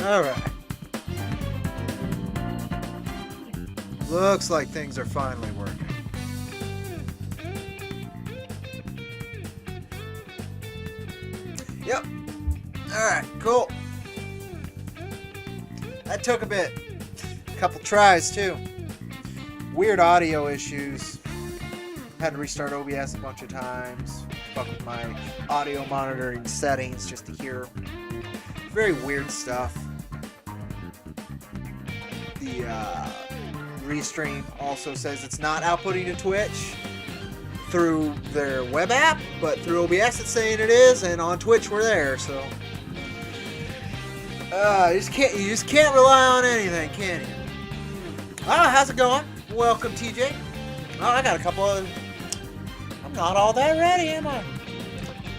Alright. Looks like things are finally working. Yep. Alright, cool. That took a bit. A couple tries, too. Weird audio issues. Had to restart OBS a bunch of times. Fuck with my audio monitoring settings just to hear very weird stuff. The Restream also says it's not outputting to Twitch through their web app, but through OBS it's saying it is, and on Twitch we're there, so you just can't rely on anything, can you? Oh, how's it going? Welcome, TJ. Oh, I got a couple of... I'm not all that ready, am I?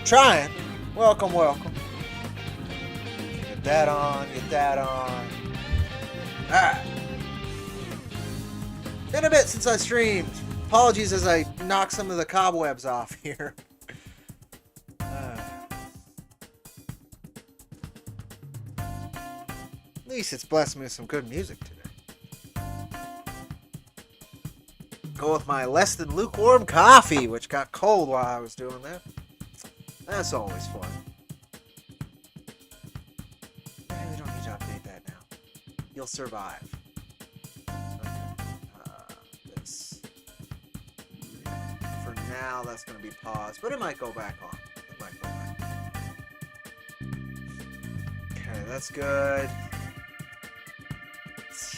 Trying. Welcome, welcome. Get that on, get that on. Alright. Been a bit since I streamed. Apologies as I knock some of the cobwebs off here. At least it's blessed me with some good music today. Go with my less than lukewarm coffee, which got cold while I was doing that. That's always fun. Maybe we don't need to update that now. You'll survive. This. For now, that's going to be paused, but it might go back on. It might go back. Okay, that's good.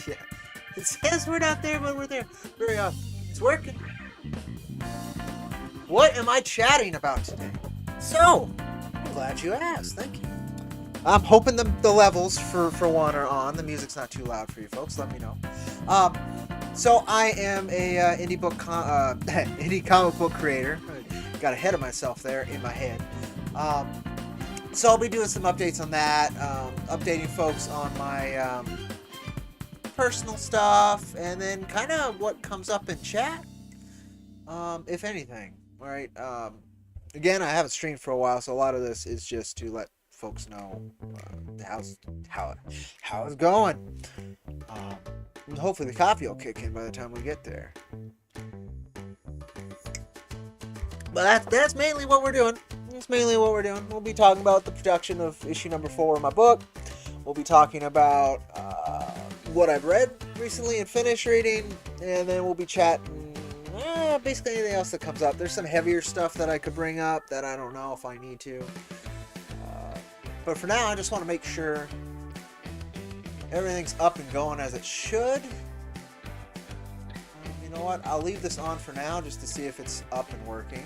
Yeah. It says we're not there, but we're there. Very often. It's working. What am I chatting about today? So, I'm glad you asked. Thank you. I'm hoping the levels for one are on. The music's not too loud for you folks. Let me know. So I am a indie comic book creator. I got ahead of myself there in my head. So I'll be doing some updates on that. Updating folks on my personal stuff, and then kind of what comes up in chat, if anything. All right. Again, I haven't streamed for a while, so a lot of this is just to let folks know how it's going. And hopefully the coffee will kick in by the time we get there. But that's mainly what we're doing. That's mainly what we're doing. We'll be talking about the production of issue number 4 of my book. We'll be talking about what I've read recently and finished reading, and then we'll be chatting basically anything else that comes up. There's some heavier stuff that I could bring up that I don't know if I need to. But for now, I just want to make sure everything's up and going as it should. You know what? I'll leave this on for now just to see if it's up and working.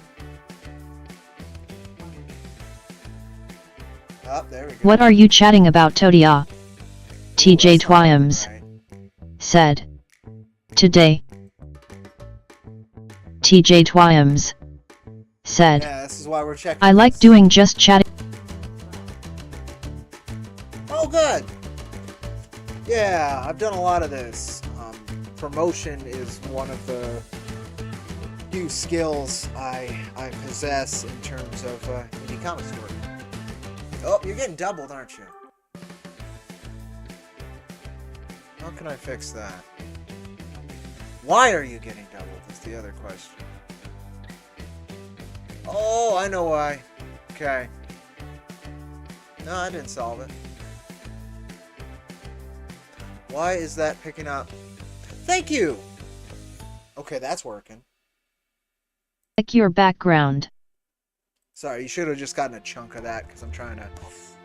Oh, there we go. What are you chatting about, Todia? TJ Twiams said. Today. TJ Twiams said. Yeah, this is why we're checking. I like doing just chatting. Oh, good. Yeah, I've done a lot of this. Promotion is one of the few skills I possess in terms of indie comics work. Oh, you're getting doubled, aren't you? How can I fix that? Why are you getting doubled? That's the other question. Oh, I know why. Okay. No, I didn't solve it. Why is that picking up? Thank you! Okay, that's working. Like your background. Sorry, you should have just gotten a chunk of that, because I'm trying to...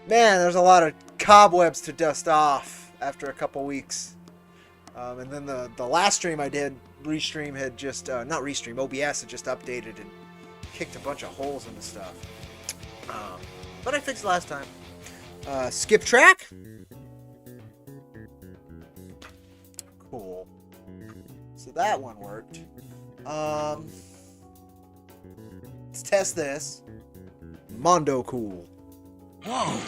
Man, there's a lot of cobwebs to dust off after a couple weeks. And then the last stream I did, Restream had just... not Restream, OBS had just updated and kicked a bunch of holes in the stuff. But I fixed it last time. Skip track? Cool. So that one worked. Let's test this. Mondo cool. Oh,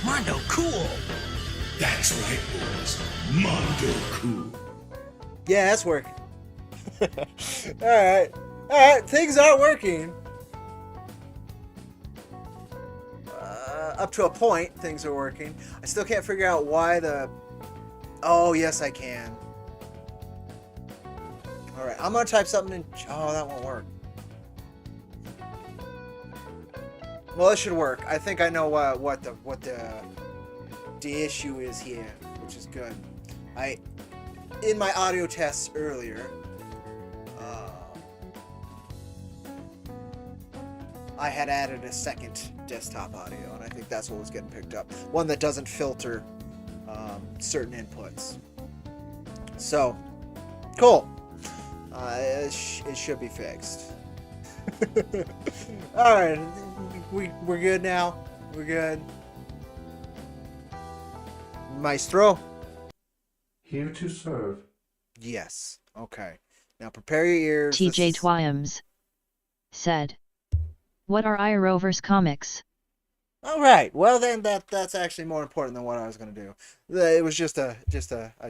Mondo cool. That's right, boys. Mondo cool. Yeah, that's working. Alright. Alright, things are working. up to a point, things are working. I still can't figure out why the... Oh, yes, I can. Alright, I'm going to type something in... Oh, that won't work. Well, it should work. I think I know what the issue is here, which is good. In my audio tests earlier, I had added a second desktop audio, and I think that's what was getting picked up. One that doesn't filter certain inputs. So, cool. It should be fixed. Alright, we're good now. We're good. Maestro? Here to serve. Yes. Okay. Now prepare your ears. TJ Twiams said, "What are IronVerse Comics?" All right. Well, then that's actually more important than what I was going to do. It was just a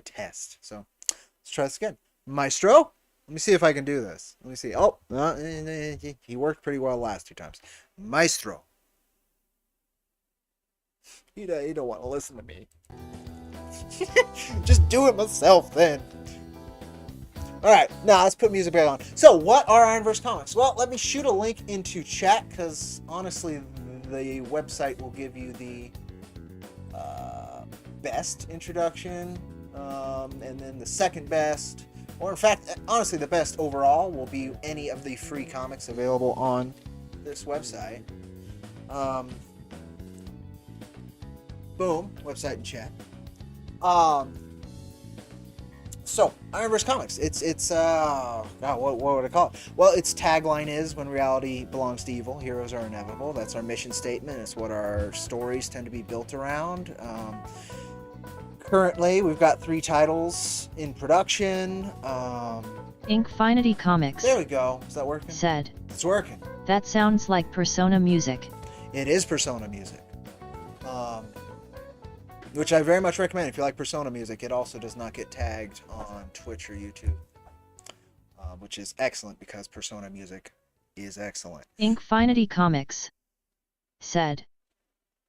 test. So let's try this again. Maestro? Let me see if I can do this. Let me see. Oh, he worked pretty well last 2 times. Maestro. You don't want to listen to me. Just do it myself then. Alright, now let's put music back on. So, what are IronVerse Comics? Well, let me shoot a link into chat, because honestly, the website will give you the best introduction, and then the second best, or in fact, honestly, the best overall will be any of the free comics available on this website. Boom, website and chat. So, IronVerse Comics, it's God, what would I call it? Well, its tagline is, when reality belongs to evil, heroes are inevitable. That's our mission statement. It's what our stories tend to be built around. Currently, we've got 3 titles in production. Infinity Comics. There we go. Is that working? Said, It's working. "That sounds like Persona music." It is Persona music. Which I very much recommend if you like Persona music. It also does not get tagged on Twitch or YouTube, which is excellent because Persona music is excellent. Infinity Comics said,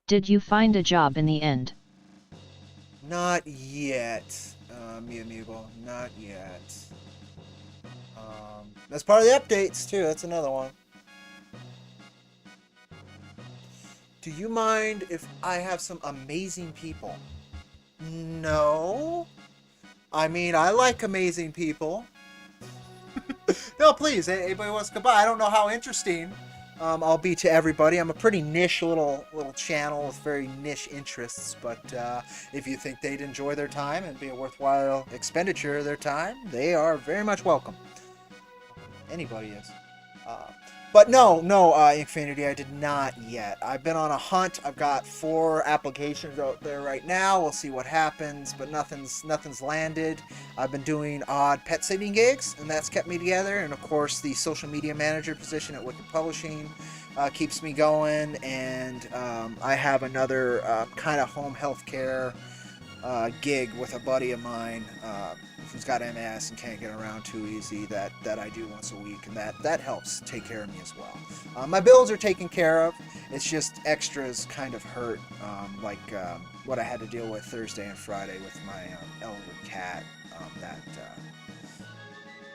"Did you find a job in the end?" Not yet, mi amigo. Not yet. That's part of the updates too. That's another one. Do you mind if I have some amazing people? No. I mean, I like amazing people. No, please. Anybody wants to come by? I don't know how interesting I'll be to everybody. I'm a pretty niche little channel with very niche interests. But if you think they'd enjoy their time and be a worthwhile expenditure of their time, they are very much welcome. Anybody is. But no, Infinity, I did not yet. I've been on a hunt. I've got 4 applications out there right now. We'll see what happens, but nothing's landed. I've been doing odd pet sitting gigs, and that's kept me together. And of course, the social media manager position at Wicked Publishing keeps me going. And I have another kind of home health care gig with a buddy of mine who's got MS and can't get around too easy that I do once a week, and that helps take care of me as well. My bills are taken care of. It's just extras kind of hurt, like what I had to deal with Thursday and Friday with my elder cat.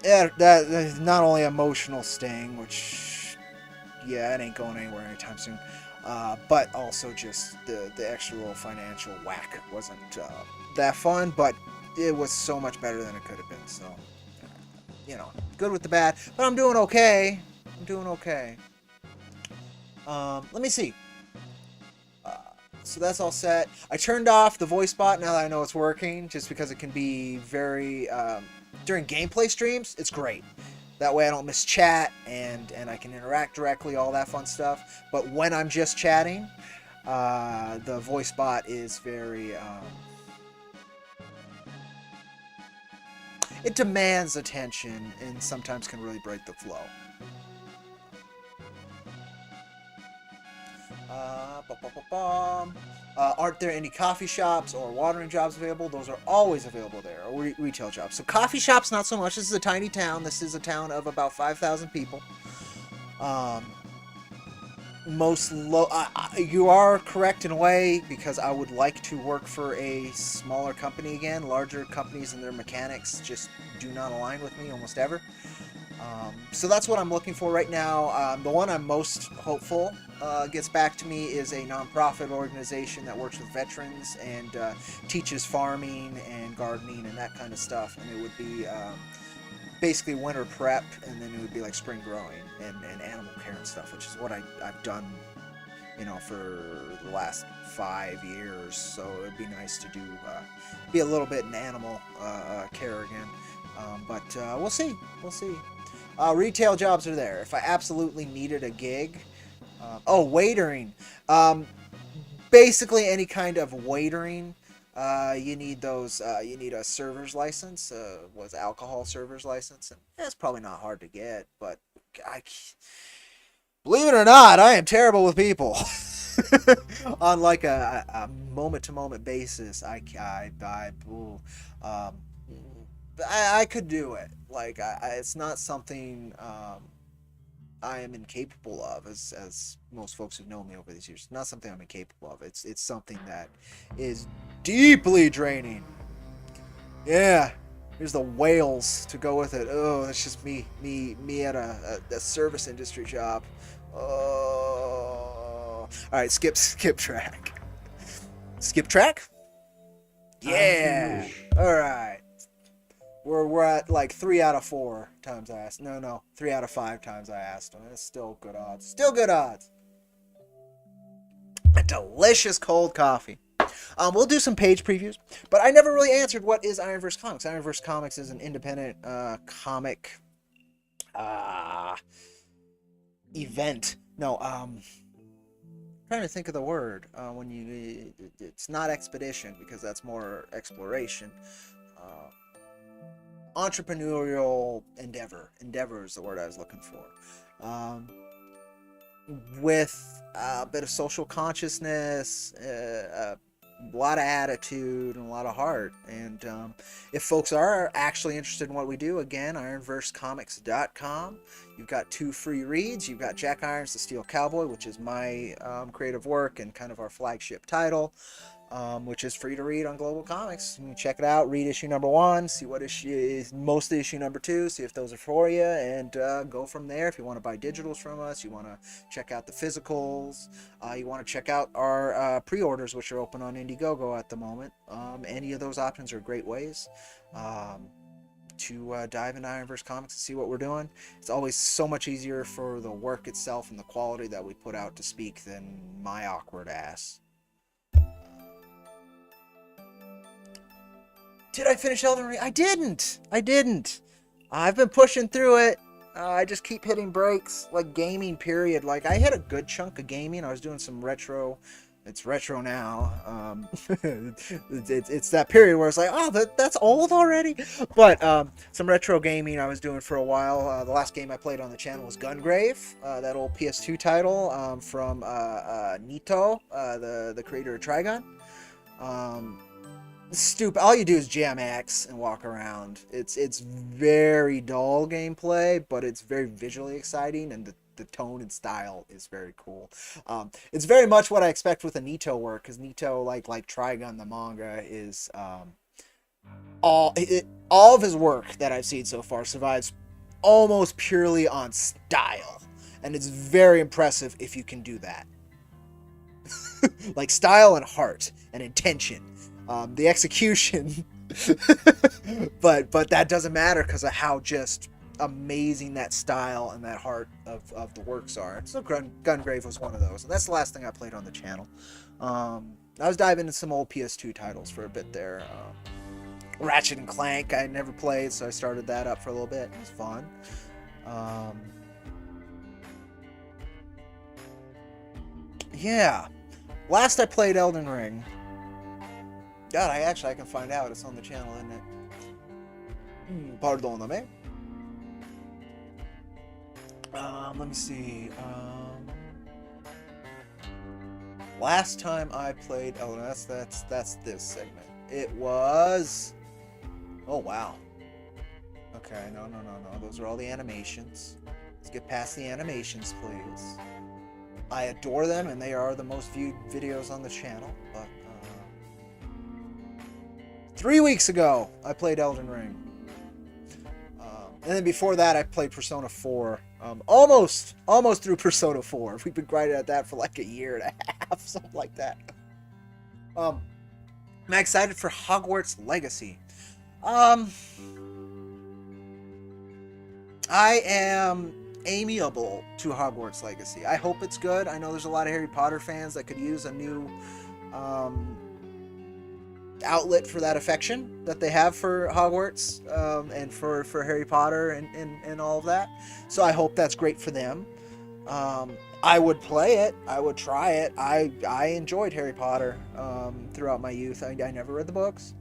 That is not only emotional sting, which it ain't going anywhere anytime soon, but also just the extra little financial whack wasn't that fun, but it was so much better than it could have been. So, good with the bad, but I'm doing okay. Let me see. So that's all set. I turned off the voice bot now that I know it's working, just because it can be very during gameplay streams. It's great. That way I don't miss chat and I can interact directly, all that fun stuff. But when I'm just chatting, the voice bot is very it demands attention and sometimes can really break the flow. Aren't there any coffee shops or watering jobs available? Those are always available there, or retail jobs. So coffee shops, not so much. This is a tiny town. This is a town of about 5,000 people. you are correct in a way, because I would like to work for a smaller company again. Larger companies and their mechanics just do not align with me almost ever. So that's what I'm looking for right now. The one I'm most hopeful gets back to me is a nonprofit organization that works with veterans and teaches farming and gardening and that kind of stuff. And it would be basically winter prep, and then it would be like spring growing and animal care and stuff, which is what I've done, for the last 5 years. So it would be nice to do be a little bit in animal care again. But we'll see. Retail jobs are there. If I absolutely needed a gig, waitering. Basically any kind of waitering. You need those. You need a server's license. Was alcohol server's license, and that's probably not hard to get. But believe it or not, I am terrible with people. On like a moment-to-moment basis, I could do it. Like it's not something I am incapable of, as most folks who've known me over these years. Not something I'm incapable of. It's something that is deeply draining. Yeah, here's the whales to go with it. Oh, that's just me at a service industry job. Oh, all right, skip track. Skip track. Yeah. All right. We're at like 3 out of 4 times I asked. No, 3 out of 5 times I asked. It's still good odds. Still good odds. A delicious cold coffee. We'll do some page previews, but I never really answered what is IronVerse Comics. IronVerse Comics is an independent comic event. No, trying to think of the word when it's not expedition, because that's more exploration. Entrepreneurial endeavor is the word I was looking for, with a bit of social consciousness, a lot of attitude, and a lot of heart. And if folks are actually interested in what we do, again, IronVerseComics.com. You've got 2 free reads. You've got Jack Irons, the Steel Cowboy, which is my creative work and kind of our flagship title, which is free to read on Global Comics. You can check it out, read issue number 1, see what issue is most issue number 2, see if those are for you, and go from there. If you want to buy digitals from us, you want to check out the physicals, you want to check out our pre-orders, which are open on Indiegogo at the moment. Any of those options are great ways to dive into IronVerse Comics and see what we're doing. It's always so much easier for the work itself and the quality that we put out to speak than my awkward ass. Did I finish Elden Ring? I didn't. I've been pushing through it. I just keep hitting breaks, like gaming, period. Like, I had a good chunk of gaming. I was doing some retro. It's retro now. It's that period where it's like, oh, that's old already. But some retro gaming I was doing for a while. The last game I played on the channel was Gungrave, that old PS2 title from Nito, the creator of Trigun. Stupid. All you do is jam X and walk around. It's very dull gameplay, but it's very visually exciting, and the tone and style is very cool. It's very much what I expect with a Nito work, because Nito, like Trigun, the manga, is all of his work that I've seen so far survives almost purely on style, and it's very impressive if you can do that. Like style and heart and intention. The execution, but that doesn't matter because of how just amazing that style and that heart of the works are. So Gungrave was one of those, and that's the last thing I played on the channel. I was diving into some old PS2 titles for a bit there. Ratchet and Clank I never played, so I started that up for a little bit. It was fun. Yeah, last I played Elden Ring. God, I can find out. It's on the channel, isn't it? Pardoname. Let me see. Last time I played Elden, that's this segment. It was. Oh wow. Okay, no. Those are all the animations. Let's get past the animations, please. I adore them, and they are the most viewed videos on the channel. But 3 weeks ago, I played Elden Ring. And then before that, I played Persona 4. Almost through Persona 4. We've been grinding at that for like a year and a half, something like that. I'm excited for Hogwarts Legacy. I am amiable to Hogwarts Legacy. I hope it's good. I know there's a lot of Harry Potter fans that could use a new outlet for that affection that they have for Hogwarts and for Harry Potter and all of that. So I hope that's great for them. I would play it. I would try it. I enjoyed Harry Potter throughout my youth. I never read the books,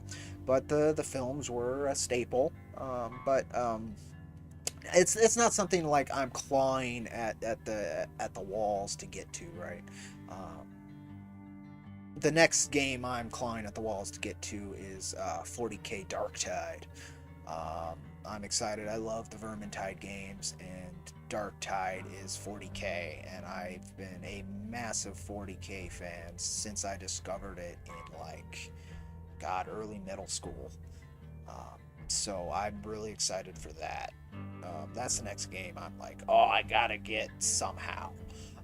but the films were a staple. It's not something like I'm clawing at the walls to get to, right? The next game I'm clawing at the walls to get to is 40k Darktide. I'm excited. I love the Vermintide games, and Darktide is 40k, and I've been a massive 40k fan since I discovered it in early middle school. So I'm really excited for that. That's the next game I'm like, oh, I gotta get somehow.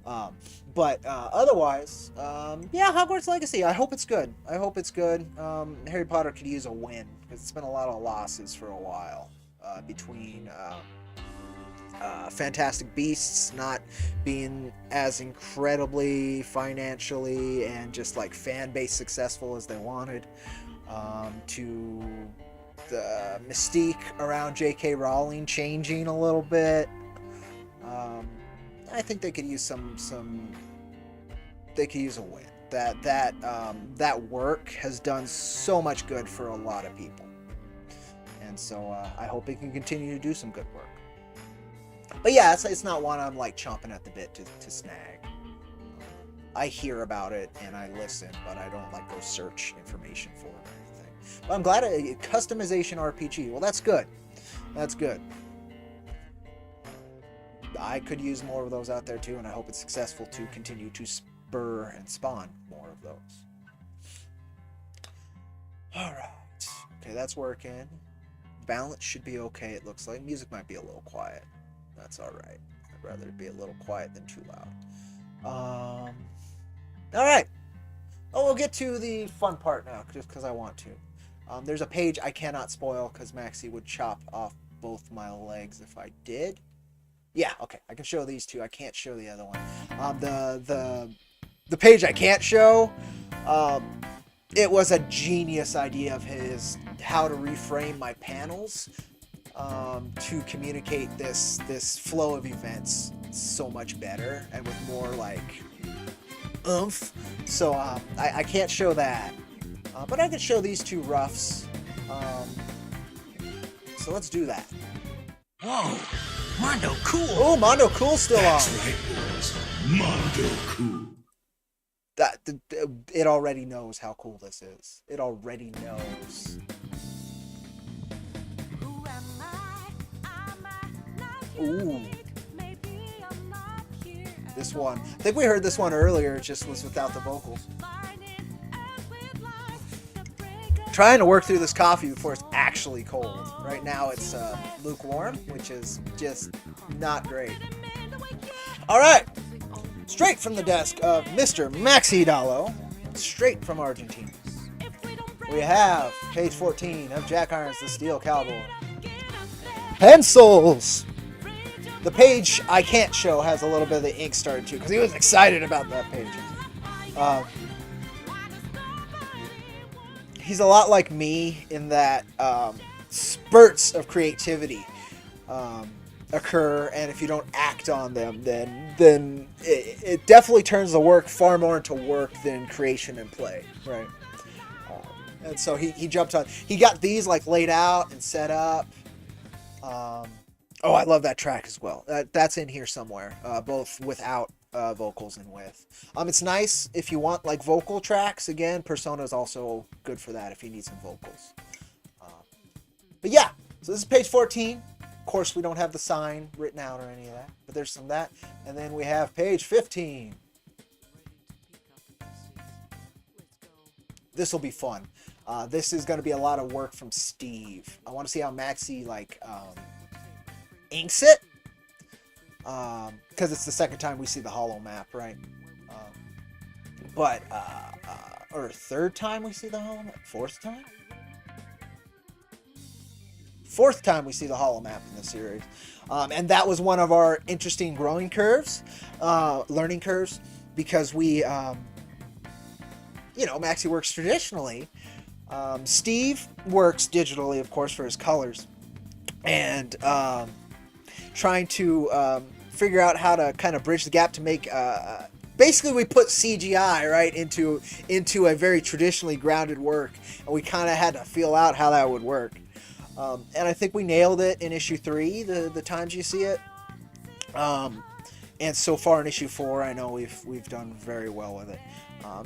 Otherwise, yeah, Hogwarts Legacy. I hope it's good. Harry Potter could use a win, because it's been a lot of losses for a while between Fantastic Beasts not being as incredibly financially and just like fan base successful as they wanted, to the mystique around J.K. Rowling changing a little bit. I think they could use they could use a win. That work has done so much good for a lot of people, and so I hope it can continue to do some good work. But yeah, it's not one I'm like chomping at the bit to snag. I hear about it and I listen, but I don't like go search information for it or anything. But I'm glad customization RPG. Well, that's good. That's good. I could use more of those out there too, and I hope it's successful to continue to spur and spawn more of those. Alright. Okay, that's working. Balance should be okay, it looks like. Music might be a little quiet. That's alright. I'd rather it be a little quiet than too loud. Alright. Oh, we'll get to the fun part now, just because I want to. There's a page I cannot spoil, because Maxie would chop off both my legs if I did. Yeah, okay, I can show these two. I can't show the other one. The page I can't show, it was a genius idea of his, how to reframe my panels to communicate this flow of events so much better and with more like oomph. So I can't show that, but I can show these two roughs. So let's do that. Whoa, Mondo Cool. Oh, Mondo Cool's still That's on. right, boys. Mondo Cool. It already knows how cool this is. It already knows. Ooh. This one. I think we heard this one earlier, it just was without the vocals. Trying to work through this coffee before it's actually cold. Right now it's lukewarm, which is just not great. Alright. Straight from the desk of Mr. Maxi Dallo, straight from Argentina, we have page 14 of Jack Irons, the Steel Cowboy. Pencils! The page I can't show has a little bit of the ink started too, because he was excited about that page. He's a lot like me in that spurts of creativity occur, and if you don't act on them, then it definitely turns the work far more into work than creation and play, right? And so he jumped on. He got these like laid out and set up. Oh, I love that track as well. That's in here somewhere, both without vocals and with. It's nice if you want like vocal tracks. Again, Persona is also good for that if you need some vocals. But yeah, so this is page 14. Of course, we don't have the sign written out or any of that, but there's some of that. And then we have page 15. this will be fun. This is going to be a lot of work from Steve. I want to see how Maxi like inks it, because it's the second time we see the hollow map, right? Or third time we see the hollow map? Fourth time? Fourth time we see the hollow map in the series. And that was one of our interesting growing curves, learning curves, because we, Maxi works traditionally. Steve works digitally, of course, for his colors. And trying to figure out how to kind of bridge the gap to make... basically, we put CGI, right, into a very traditionally grounded work. And we kind of had to feel out how that would work. And I think we nailed it in issue 3, the times you see it. And so far in issue 4, I know we've done very well with it.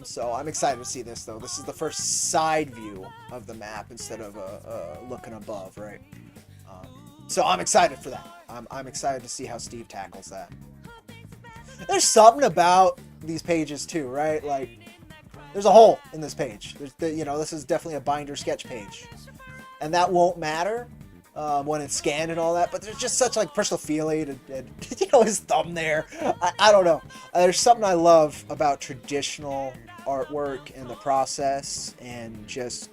So I'm excited to see this, though. This is the first side view of the map instead of looking above, right? So I'm excited for that. I'm excited to see how Steve tackles that. There's something about these pages too, right? Like, there's a hole in this page. This is definitely a binder sketch page, and that won't matter when it's scanned and all that. But there's just such like personal feeling, and his thumb there. I don't know. There's something I love about traditional artwork and the process, and just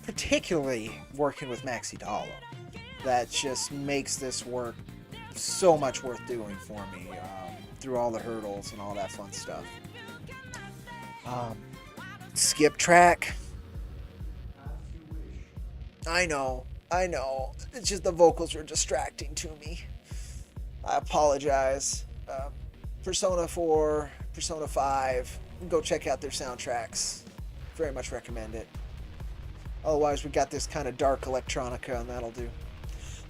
particularly working with Maxi Dollo, that just makes this work so much worth doing for me, through all the hurdles and all that fun stuff. Skip track. I know. It's just the vocals are distracting to me. I apologize. Persona 4, Persona 5, go check out their soundtracks. Very much recommend it. Otherwise, we got this kind of dark electronica, and that'll do.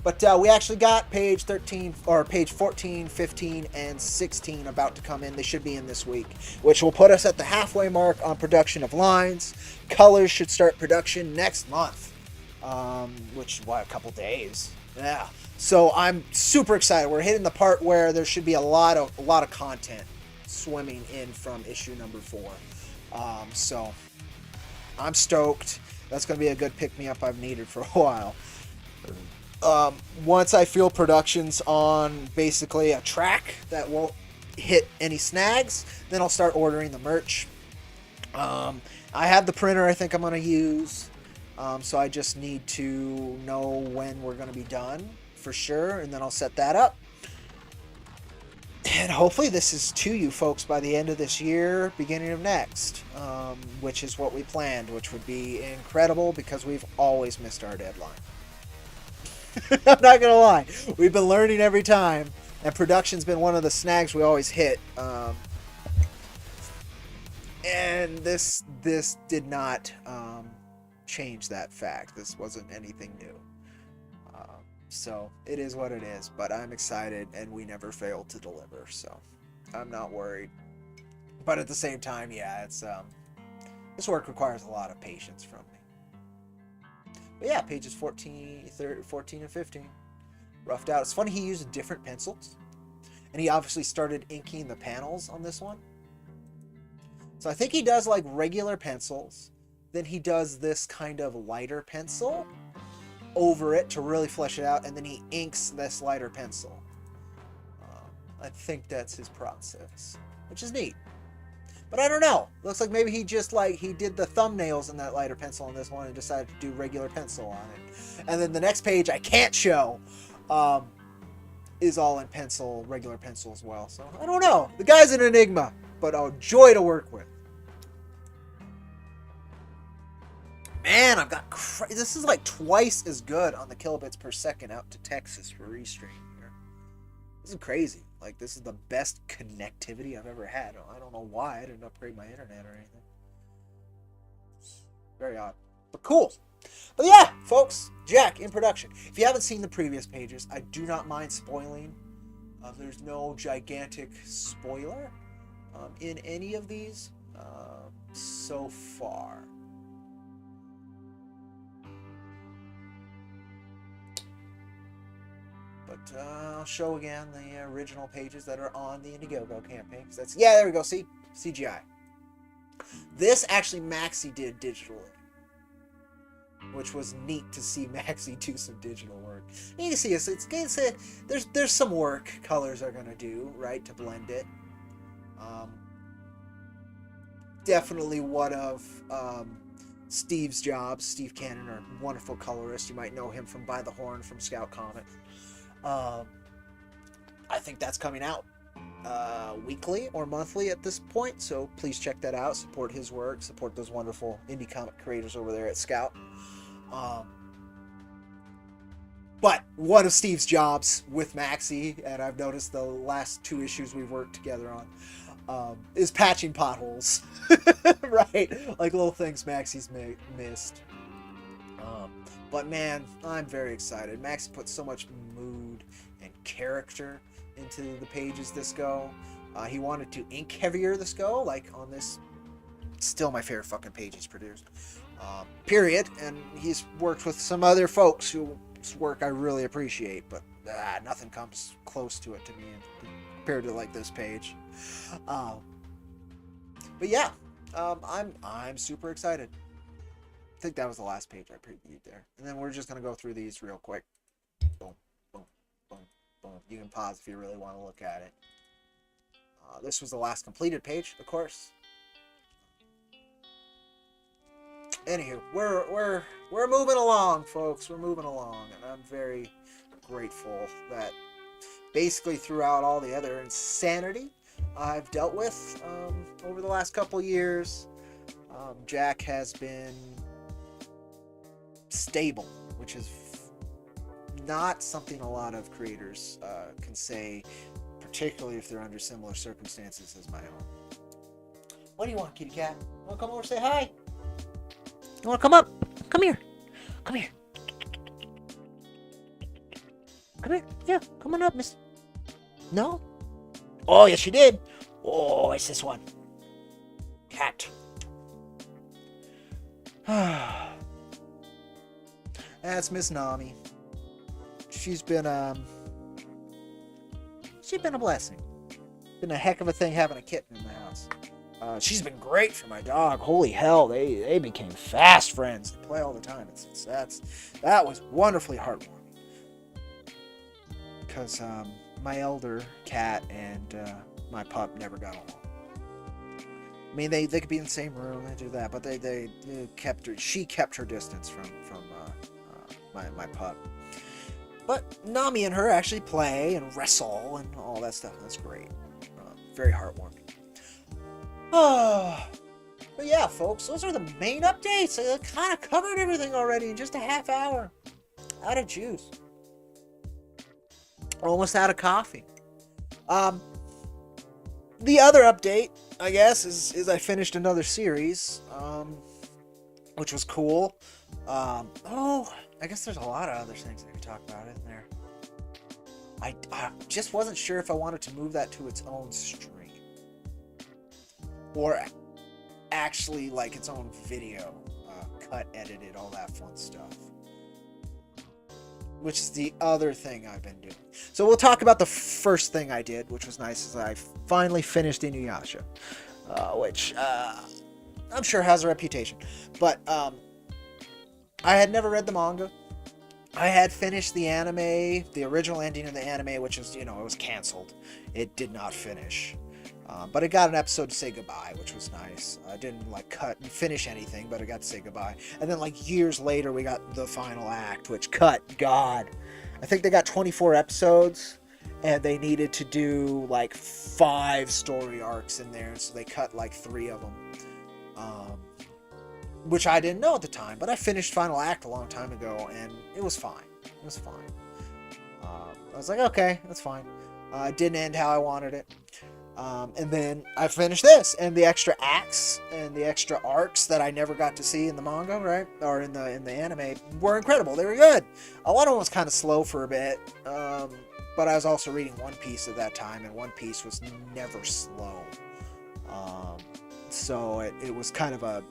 But we actually got page 13, or page 14, 15, and 16 about to come in. They should be in this week, which will put us at the halfway mark on production of lines. Colors should start production next month, which is, a couple days. Yeah. So I'm super excited. We're hitting the part where there should be a lot of content swimming in from issue number 4. So I'm stoked. That's going to be a good pick-me-up I've needed for a while. Once I feel production's on basically a track that won't hit any snags, then I'll start ordering the merch. I have the printer I think I'm going to use, so I just need to know when we're going to be done for sure, and then I'll set that up. And hopefully this is to you folks by the end of this year, beginning of next, which is what we planned, which would be incredible because we've always missed our deadline. I'm not gonna lie, we've been learning every time, and production's been one of the snags we always hit. And this did not change that fact. This wasn't anything new. So it is what it is. But I'm excited, and we never failed to deliver, so I'm not worried. But at the same time, yeah, it's this work requires a lot of patience from me. But yeah, pages 14 and 15. Roughed out. It's funny, he used different pencils. And he obviously started inking the panels on this one. So I think he does like regular pencils. Then he does this kind of lighter pencil over it to really flesh it out. And then he inks this lighter pencil. I think that's his process, which is neat. But I don't know. Looks like maybe he just he did the thumbnails in that lighter pencil on this one and decided to do regular pencil on it. And then the next page I can't show is all in pencil, regular pencil as well. So I don't know. The guy's an enigma, but a joy to work with. Man, I've got this is like twice as good on the kilobits per second out to Texas for restream here. This is crazy. Like, this is the best connectivity I've ever had. I don't know why I didn't upgrade my internet or anything. It's very odd, but cool. But yeah, folks, Jack in production. If you haven't seen the previous pages, I do not mind spoiling. There's no gigantic spoiler in any of these so far. But I'll show again the original pages that are on the Indiegogo campaign. There we go. See? CGI. This actually Maxi did digitally, which was neat to see Maxi do some digital work. You can see there's some work colors are gonna do, right, to blend it. Definitely one of Steve's jobs. Steve Cannon, our wonderful colorist. You might know him from By the Horn from Scout Comics. I think that's coming out weekly or monthly at this point, so please check that out. Support his work. Support those wonderful indie comic creators over there at Scout. But one of Steve's jobs with Maxi, and I've noticed the last 2 issues we've worked together on, is patching potholes. Right? Like little things Maxi's missed. But man, I'm very excited. Maxi put so much mood and character into the pages this go. He wanted to ink heavier this go, like on this. Still my favorite fucking page he's produced. Period. And he's worked with some other folks whose work I really appreciate, but nothing comes close to it to me compared to like this page. But yeah, I'm super excited. I think that was the last page I previewed there, and then we're just gonna go through these real quick. Boom, boom, boom, boom. You can pause if you really want to look at it. This was the last completed page, of course. Anywho, we're moving along, folks. We're moving along, and I'm very grateful that basically throughout all the other insanity I've dealt with over the last couple years, Jack has been stable, which is not something a lot of creators can say, particularly if they're under similar circumstances as my own. What do you want, kitty cat? You want to come over and say hi? You want to come up? Come here. Come here. Come here. Yeah, come on up, miss. No? Oh, yes, you did. Oh, it's this one. Cat. That's Miss Nami. She's been a blessing. Been a heck of a thing having a kitten in the house. She's been great for my dog. Holy hell, they became fast friends. They play all the time. That was wonderfully heartwarming. Because my elder cat and my pup never got along. I mean, they could be in the same room and do that, but she kept her distance from my pup. But Nami and her actually play and wrestle and all that stuff. That's great. Very heartwarming. But yeah, folks, those are the main updates. I kind of covered everything already in just a half hour. Out of juice. Almost out of coffee. The other update, I guess, is I finished another series, which was cool. I guess there's a lot of other things I could talk about, isn't there? I just wasn't sure if I wanted to move that to its own stream. Or actually like its own video, cut, edited, all that fun stuff. Which is the other thing I've been doing. So we'll talk about the first thing I did, which was nice, is I finally finished Inuyasha. Which I'm sure has a reputation. But I had never read the manga. I had finished the anime, the original ending of the anime, which was, it was canceled. It did not finish. But it got an episode to say goodbye, which was nice. I didn't cut and finish anything, but I got to say goodbye. And then years later, we got the final act, which God. I think they got 24 episodes, and they needed to do 5 story arcs in there, so they cut 3 of them. Which I didn't know at the time, but I finished final act a long time ago, and it was fine. It was fine. I was like, okay, that's fine. It didn't end how I wanted it. And then I finished this, and the extra acts and the extra arcs that I never got to see in the manga, right, or in the anime, were incredible. They were good. A lot of them was kind of slow for a bit, but I was also reading One Piece at that time, and One Piece was never slow. So it was kind of a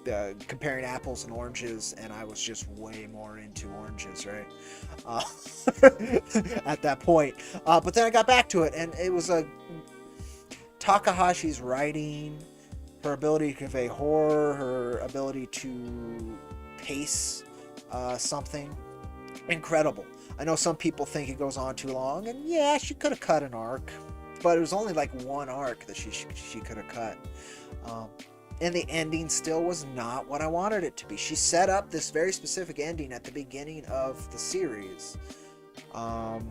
comparing apples and oranges, and I was just way more into oranges, right? At that point. But then I got back to it, and it was Takahashi's writing Her ability to convey horror, her ability to pace something, incredible. I know some people think it goes on too long, and yeah, she could have cut an arc, but it was only like one arc that she could have cut. And the ending still was not what I wanted it to be. She set up this very specific ending at the beginning of the series, and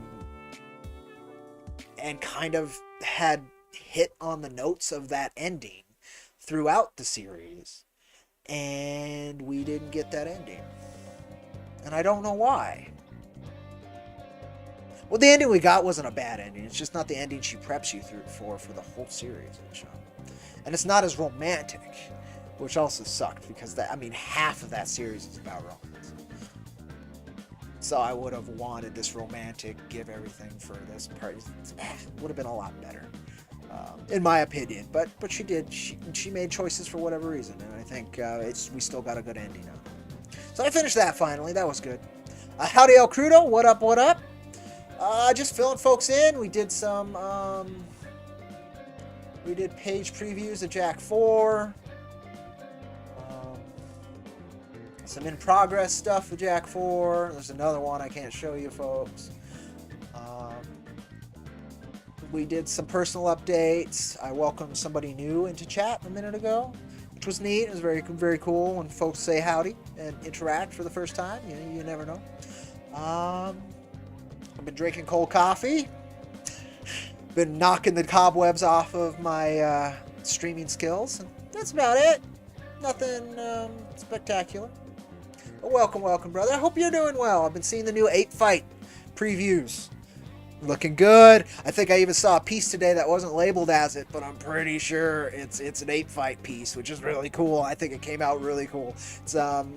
kind of had hit on the notes of that ending throughout the series, and we didn't get that ending, and I don't know why. Well, the ending we got wasn't a bad ending. It's just not the ending she preps you through for the whole series of the show, and it's not as romantic, which also sucked because half of that series is about romance. So I would have wanted this romantic, give everything for this part. It would have been a lot better. In my opinion, but she did. She made choices for whatever reason, and I think we still got a good ending out of it. So I finished that finally. That was good. Howdy El Crudo, what up? What up? Just filling folks in. We did some. We did page previews of Jack 4. Some in progress stuff with Jack 4. There's another one I can't show you folks. We did some personal updates. I welcomed somebody new into chat a minute ago, which was neat. It was very, very cool when folks say howdy and interact for the first time. You never know. I've been drinking cold coffee. Been knocking the cobwebs off of my streaming skills. And that's about it. Nothing spectacular. But welcome, brother. I hope you're doing well. I've been seeing the new 8 Fight previews. Looking good. I think I even saw a piece today that wasn't labeled as it, but I'm pretty sure it's an 8 Fight piece, which is really cool. I think it came out really cool. It's not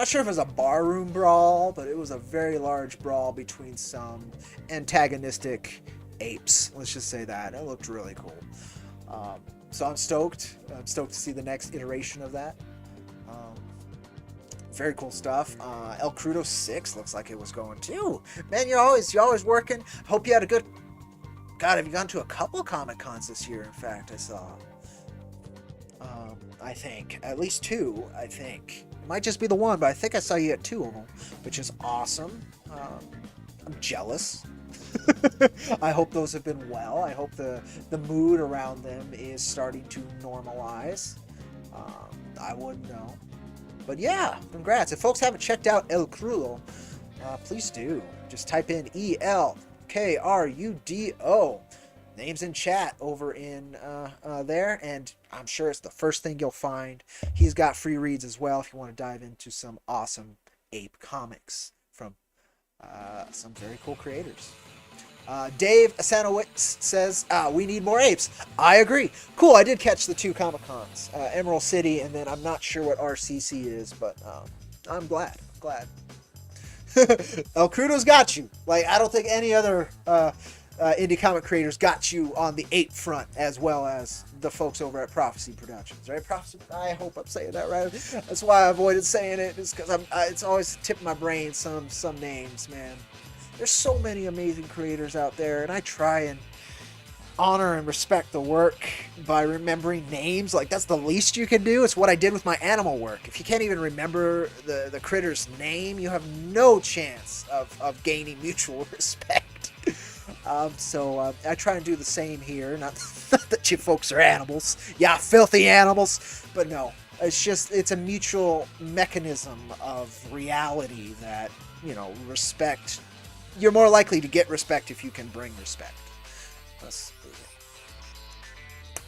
sure if it was a barroom brawl, but it was a very large brawl between some antagonistic apes. Let's just say that. It looked really cool. So I'm stoked. I'm stoked to see the next iteration of that. Very cool stuff. El Crudo 6 looks like it was going too. Man, you're always working. Hope you had a good. God, have you gone to a couple Comic Cons this year? In fact, I saw. I think at least 2. I think it might just be the one, but I think I saw you at 2 of them, which is awesome. I'm jealous. I hope those have been well. I hope the mood around them is starting to normalize. I wouldn't know. But yeah, congrats. If folks haven't checked out El Crudo, please do. Just type in ELKRUDO. Names in chat over in there, and I'm sure it's the first thing you'll find. He's got free reads as well if you want to dive into some awesome ape comics from some very cool creators. Dave Asanowitz says, we need more apes. I agree. Cool, I did catch the 2 Comic-Cons. Emerald City, and then I'm not sure what RCC is, but I'm glad. El Crudo's got you. Like, I don't think any other indie comic creators got you on the ape front as well as the folks over at Prophecy Productions, right? I hope I'm saying that right. That's why I avoided saying it, is because it's always tipping my brain some names, man. There's so many amazing creators out there, and I try and honor and respect the work by remembering names. Like, that's the least you can do. It's what I did with my animal work. If you can't even remember the critter's name, you have no chance of gaining mutual respect. So I try and do the same here. Not that you folks are animals. Yeah, filthy animals. But no, it's a mutual mechanism of reality that, respect. You're more likely to get respect if you can bring respect.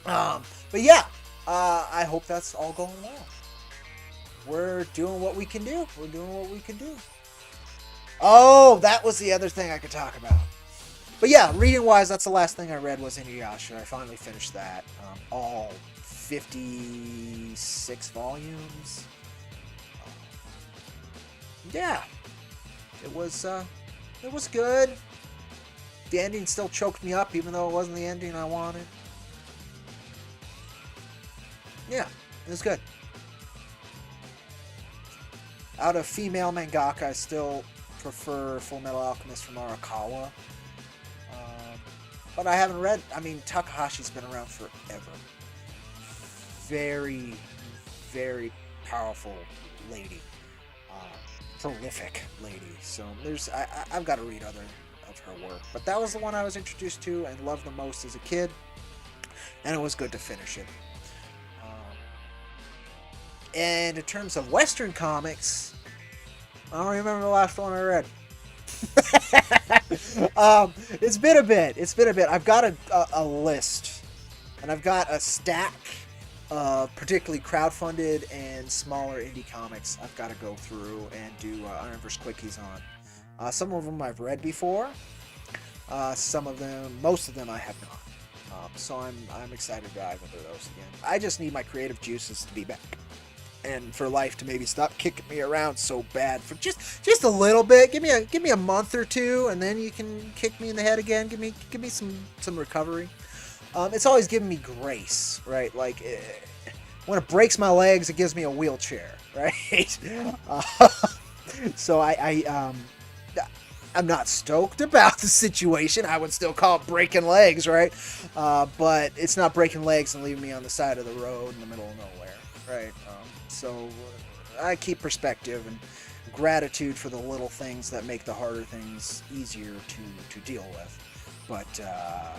But yeah, I hope that's all going well. We're doing what we can do. Oh, that was the other thing I could talk about. But yeah, reading-wise, that's the last thing I read was Inuyasha. I finally finished that. All 56 volumes. Yeah. It was good. The ending still choked me up, even though it wasn't the ending I wanted. Yeah, it was good. Out of female mangaka, I still prefer Full Metal Alchemist from Arakawa. But I haven't read... Takahashi's been around forever. very, very powerful lady, prolific lady. So I've got to read other of her work, but that was the one I was introduced to and loved the most as a kid, and it was good to finish it. And in terms of Western comics, I don't remember the last one I read. It's been a bit. I've got a list, and I've got a stack of particularly crowdfunded and smaller indie comics I've got to go through and do IronVerse quickies on. Some of them I've read before. Most of them I have not. So I'm excited to dive into those again. I just need my creative juices to be back, and for life to maybe stop kicking me around so bad for just a little bit. Give me a month or two, and then you can kick me in the head again. Give me some recovery. It's always given me grace, right? Like when it breaks my legs, it gives me a wheelchair, right? So I'm not stoked about the situation. I would still call it breaking legs, right? But it's not breaking legs and leaving me on the side of the road in the middle of nowhere, right? So I keep perspective and gratitude for the little things that make the harder things easier to deal with. But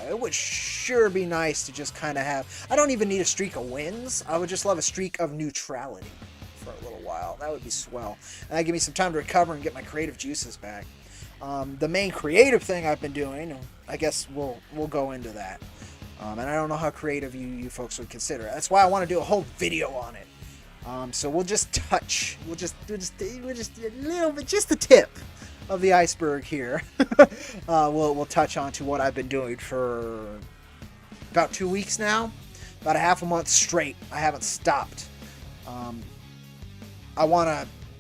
it would sure be nice to just kind of have... I don't even need a streak of wins. I would just love a streak of neutrality for a little while. That would be swell. And that'd give me some time to recover and get my creative juices back. The main creative thing I've been doing, I guess we'll go into that. And I don't know how creative you folks would consider it. That's why I want to do a whole video on it. So we'll just touch. We'll just a little bit, just the tip of the iceberg here. We'll touch on to what I've been doing for about 2 weeks now, about a half a month straight. I haven't stopped.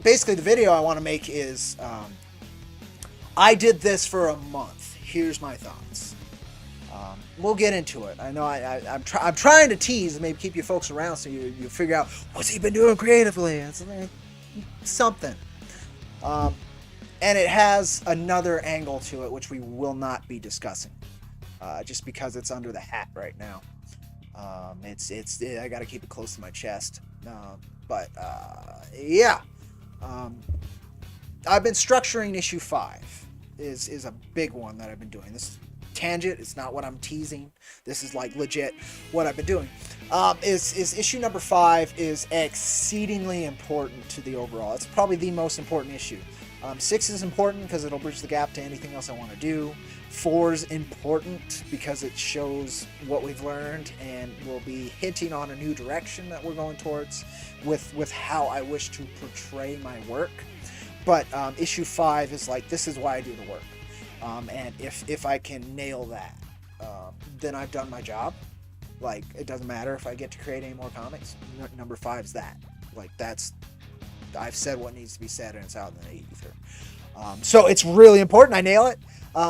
Basically the video I want to make is, I did this for a month. Here's my thoughts. We'll get into it. I know I'm trying to tease and maybe keep you folks around so you figure out what's he been doing creatively. It's like something. And it has another angle to it, which we will not be discussing, just because it's under the hat right now. I got to keep it close to my chest. Yeah. I've been structuring issue 5. Is a big one that I've been doing. This tangent, it's not what I'm teasing. This is like legit what I've been doing. Is issue number 5 is exceedingly important to the overall. It's probably the most important issue. 6 is important because it'll bridge the gap to anything else I want to do. 4 is important because it shows what we've learned and will be hinting on a new direction that we're going towards with how I wish to portray my work. But issue 5 is like, this is why I do the work. And if I can nail that, then I've done my job. Like, it doesn't matter if I get to create any more comics. Number 5 is that. Like, I've said what needs to be said, and it's out in the ether. So it's really important I nail it.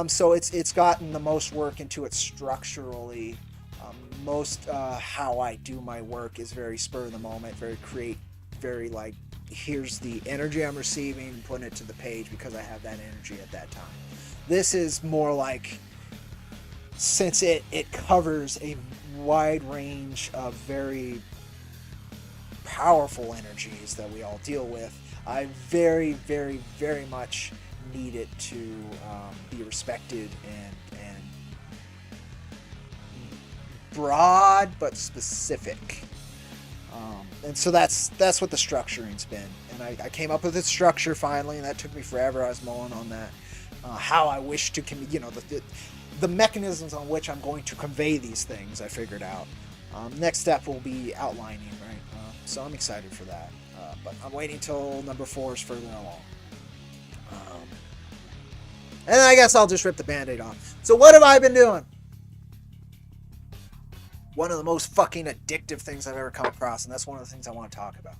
So it's gotten the most work into it structurally. How I do my work is very spur of the moment, very like, here's the energy I'm receiving, putting it to the page because I have that energy at that time. This is more like, since it covers a wide range of very powerful energies that we all deal with, I very, very, very much need it to be respected and broad but specific. And so that's what the structuring's been. And I came up with its structure finally, and that took me forever. I was mulling on that. How I wish to, the mechanisms on which I'm going to convey these things, I figured out. Next step will be outlining, right? So I'm excited for that. But I'm waiting till number 4 is further along. And I guess I'll just rip the Band-Aid off. So what have I been doing? One of the most fucking addictive things I've ever come across, and that's one of the things I want to talk about.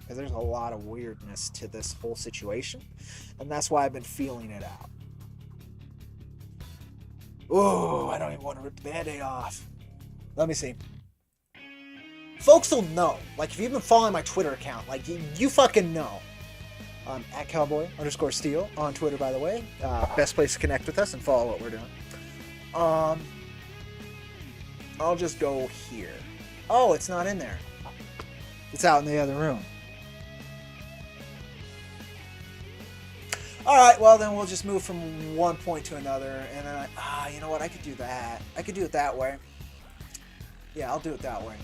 Because there's a lot of weirdness to this whole situation, and that's why I've been feeling it out. Oh, I don't even want to rip the Band-Aid off. Let me see. Folks will know. Like, if you've been following my Twitter account, like, you fucking know. At Cowboy_Steel on Twitter, by the way. Best place to connect with us and follow what we're doing. I'll just go here. Oh, it's not in there. It's out in the other room. Alright, well then we'll just move from one point to another, and then you know what, I could do that. I could do it that way. Yeah, I'll do it that way.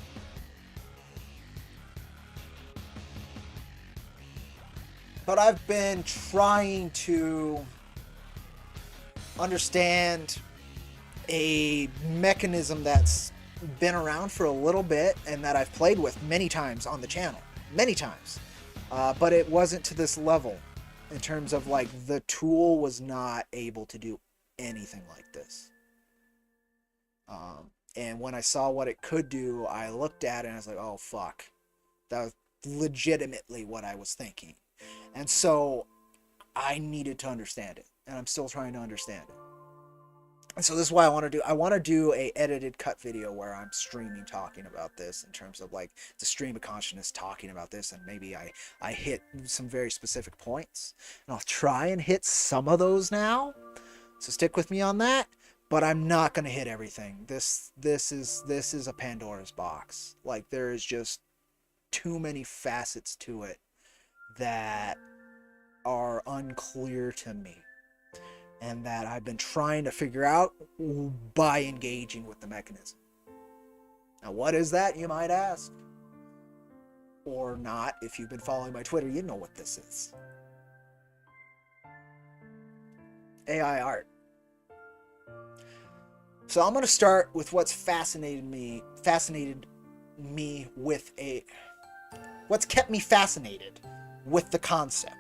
But I've been trying to understand a mechanism that's been around for a little bit and that I've played with many times on the channel. Many times. But it wasn't to this level. In terms of, like, the tool was not able to do anything like this. And when I saw what it could do, I looked at it and I was like, oh, fuck. That was legitimately what I was thinking. And so I needed to understand it. And I'm still trying to understand it. And so this is what I want to do. I want to do a edited cut video where I'm streaming talking about this in terms of like the stream of consciousness talking about this, and maybe I hit some very specific points. And I'll try and hit some of those now. So stick with me on that. But I'm not going to hit everything. This is a Pandora's box. Like, there is just too many facets to it that are unclear to me. And that I've been trying to figure out by engaging with the mechanism. Now, what is that, you might ask? Or not. If you've been following my Twitter, you know what this is. AI art. So I'm going to start with what's fascinated me with what's kept me fascinated with the concept.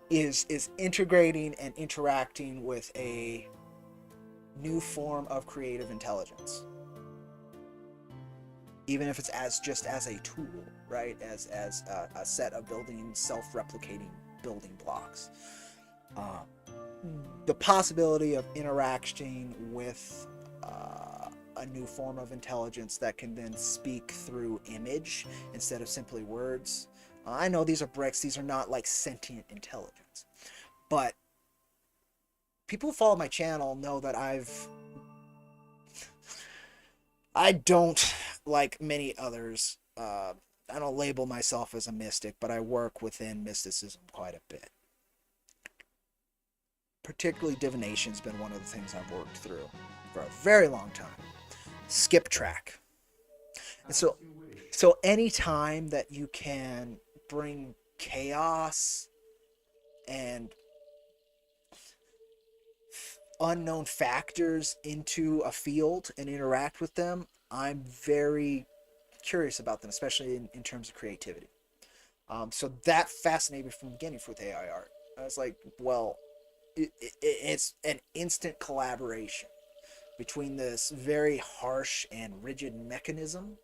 Is integrating and interacting with a new form of creative intelligence, even if it's just as a tool, right? As a set of self-replicating building blocks. The possibility of interacting with a new form of intelligence that can then speak through image instead of simply words. I know these are bricks. These are not like sentient intelligence. But people who follow my channel know that I don't, like many others, I don't label myself as a mystic, but I work within mysticism quite a bit. Particularly divination's been one of the things I've worked through for a very long time. Skip track. And so any time that you can bring chaos and unknown factors into a field and interact with them, I'm very curious about them, especially in terms of creativity. So that fascinated me from the beginning with AI art. I was like, well, it's an instant collaboration between this very harsh and rigid mechanism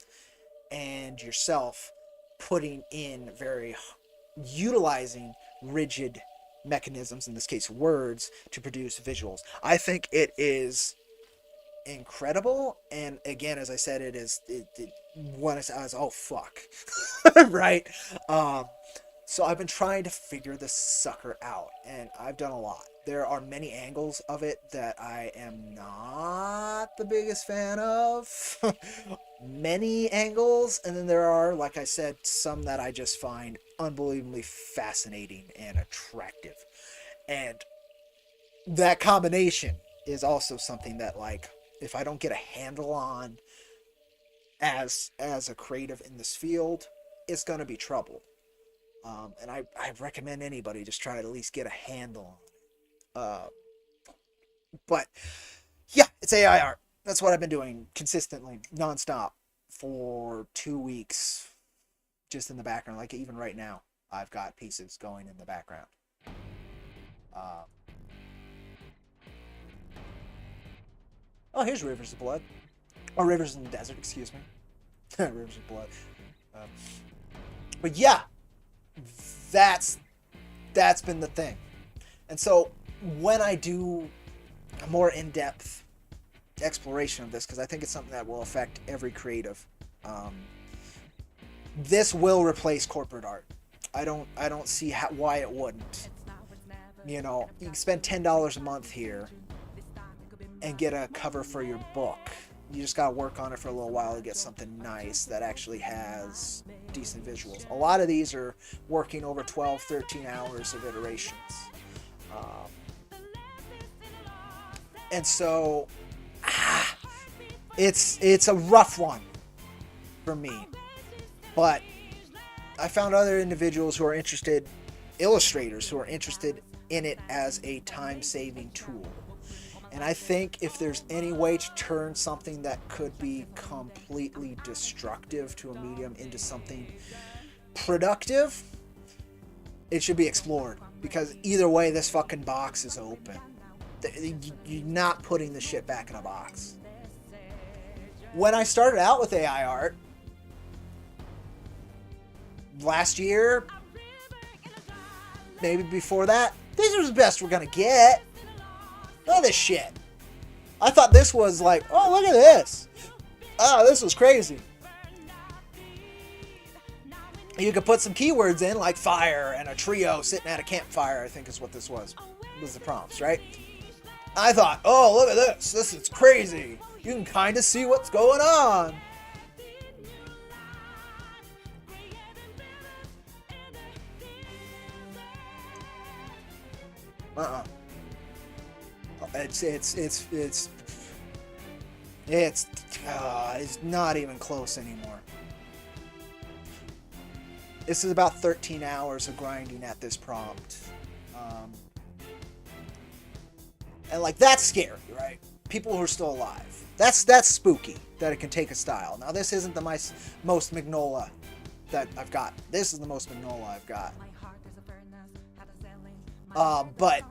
and yourself putting in utilizing rigid mechanisms, in this case words, to produce visuals. I think it is incredible, and again, as I said, it when I was, oh fuck, right? So I've been trying to figure this sucker out, and I've done a lot. There are many angles of it that I am not the biggest fan of. Many angles, and then there are, like I said, some that I just find unbelievably fascinating and attractive. And that combination is also something that, like, if I don't get a handle on as a creative in this field, it's gonna be trouble. And I recommend anybody just try to at least get a handle on it. But yeah, it's AI art. That's what I've been doing consistently, nonstop, for 2 weeks, just in the background. Like even right now, I've got pieces going in the background. Oh, here's Rivers of Blood. Or Rivers in the Desert, excuse me. Rivers of Blood. But yeah, that's been the thing. And so when I do a more in-depth exploration of this, because I think it's something that will affect every creative, this will replace corporate art. I don't see why it wouldn't. You know, you can spend $10 a month here and get a cover for your book You just gotta work on it for a little while to get something nice that actually has decent visuals. A lot of these are working over 12, 13 hours of iterations. And so, it's a rough one for me. But I found other individuals who are interested, illustrators who are interested in it as a time-saving tool. And I think if there's any way to turn something that could be completely destructive to a medium into something productive, it should be explored. Because either way, this fucking box is open. You're not putting the shit back in a box. When I started out with AI art, last year, maybe before that, these are the best we're gonna get. Look at this shit. I thought this was like, oh, look at this. Oh, this was crazy. You could put some keywords in, like fire and a trio sitting at a campfire, I think is what this was. Was the prompts, right? I thought, oh, look at this. This is crazy. You can kind of see what's going on. It's not even close anymore. This is about 13 hours of grinding at this prompt. And like, that's scary, right? People who are still alive. That's spooky that it can take a style. Now this isn't the most Magnola that I've got. This is the most Magnola I've got. But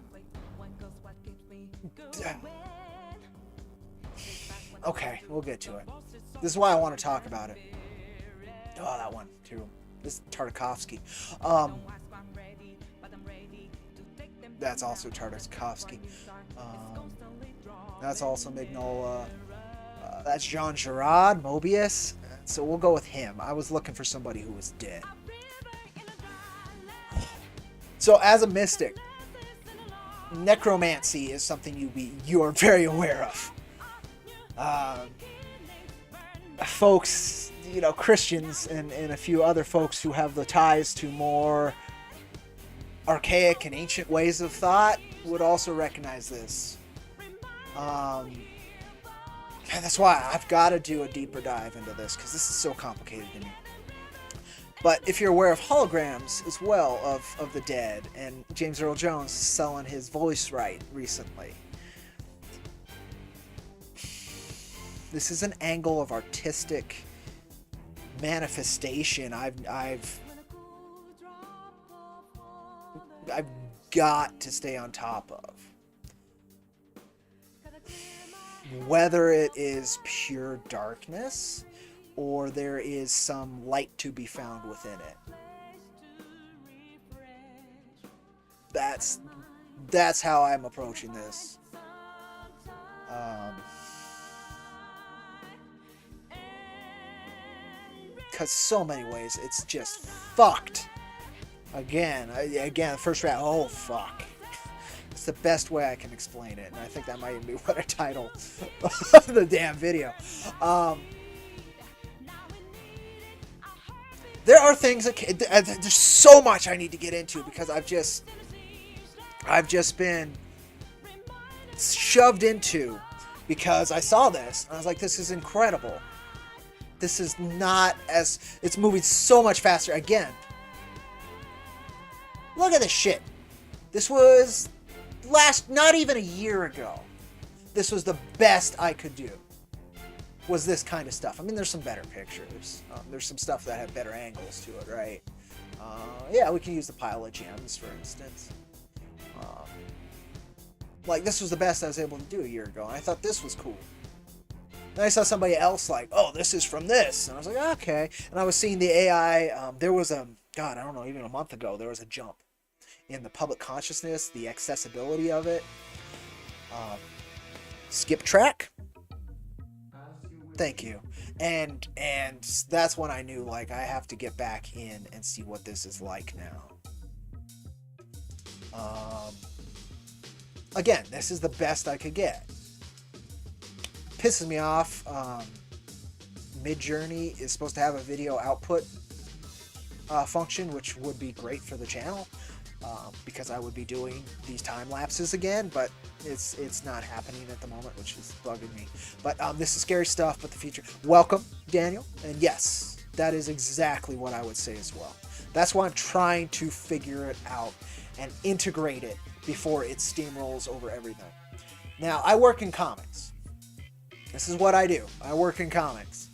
okay, we'll get to it. This is why I want to talk about it. Oh, that one too. This is Tartakovsky. That's also Tartakovsky. That's also Magnola. That's Jean Girard, Mobius. So we'll go with him. I was looking for somebody who was dead. So as a mystic, necromancy is something you are very aware of. Folks, Christians and a few other folks who have the ties to more archaic and ancient ways of thought would also recognize this. That's why I've got to do a deeper dive into this, because this is so complicated to me. But if you're aware of holograms as well of the dead, and James Earl Jones selling his voice right recently, this is an angle of artistic manifestation I've got to stay on top of. Whether it is pure darkness or there is some light to be found within it. That's how I'm approaching this. Because so many ways it's just fucked. Again, the first round, oh fuck. It's the best way I can explain it, and I think that might even be what I title the damn video. There are things there's so much I need to get into, because I've just been shoved into, because I saw this and I was like, this is incredible. This is not it's moving so much faster. Again, look at this shit. This was not even a year ago. This was the best I could do. Was this kind of stuff. I mean, there's some better pictures. There's some stuff that have better angles to it, right? Yeah, we can use the pile of gems, for instance. Like, this was the best I was able to do a year ago, and I thought this was cool. Then I saw somebody else like, oh, this is from this. And I was like, okay. And I was seeing the AI. There was I don't know, even a month ago, there was a jump in the public consciousness, the accessibility of it. Skip track. Thank you. And that's when I knew, like, I have to get back in and see what this is like now. Again, this is the best I could get. pisses me off. Midjourney is supposed to have a video output function, which would be great for the channel, because I would be doing these time lapses again, but it's not happening at the moment, which is bugging me. But this is scary stuff. But the future. Welcome, Daniel, and yes, that is exactly what I would say as well. That's why I'm trying to figure it out and integrate it before it steamrolls over everything. Now, I work in comics. This is what I do. I work in comics.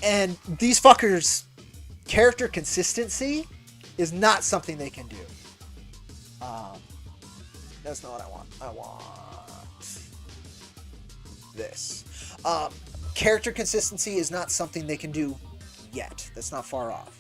And these fuckers, character consistency is not something they can do. That's not what I want. I want this. Character consistency is not something they can do yet. That's not far off.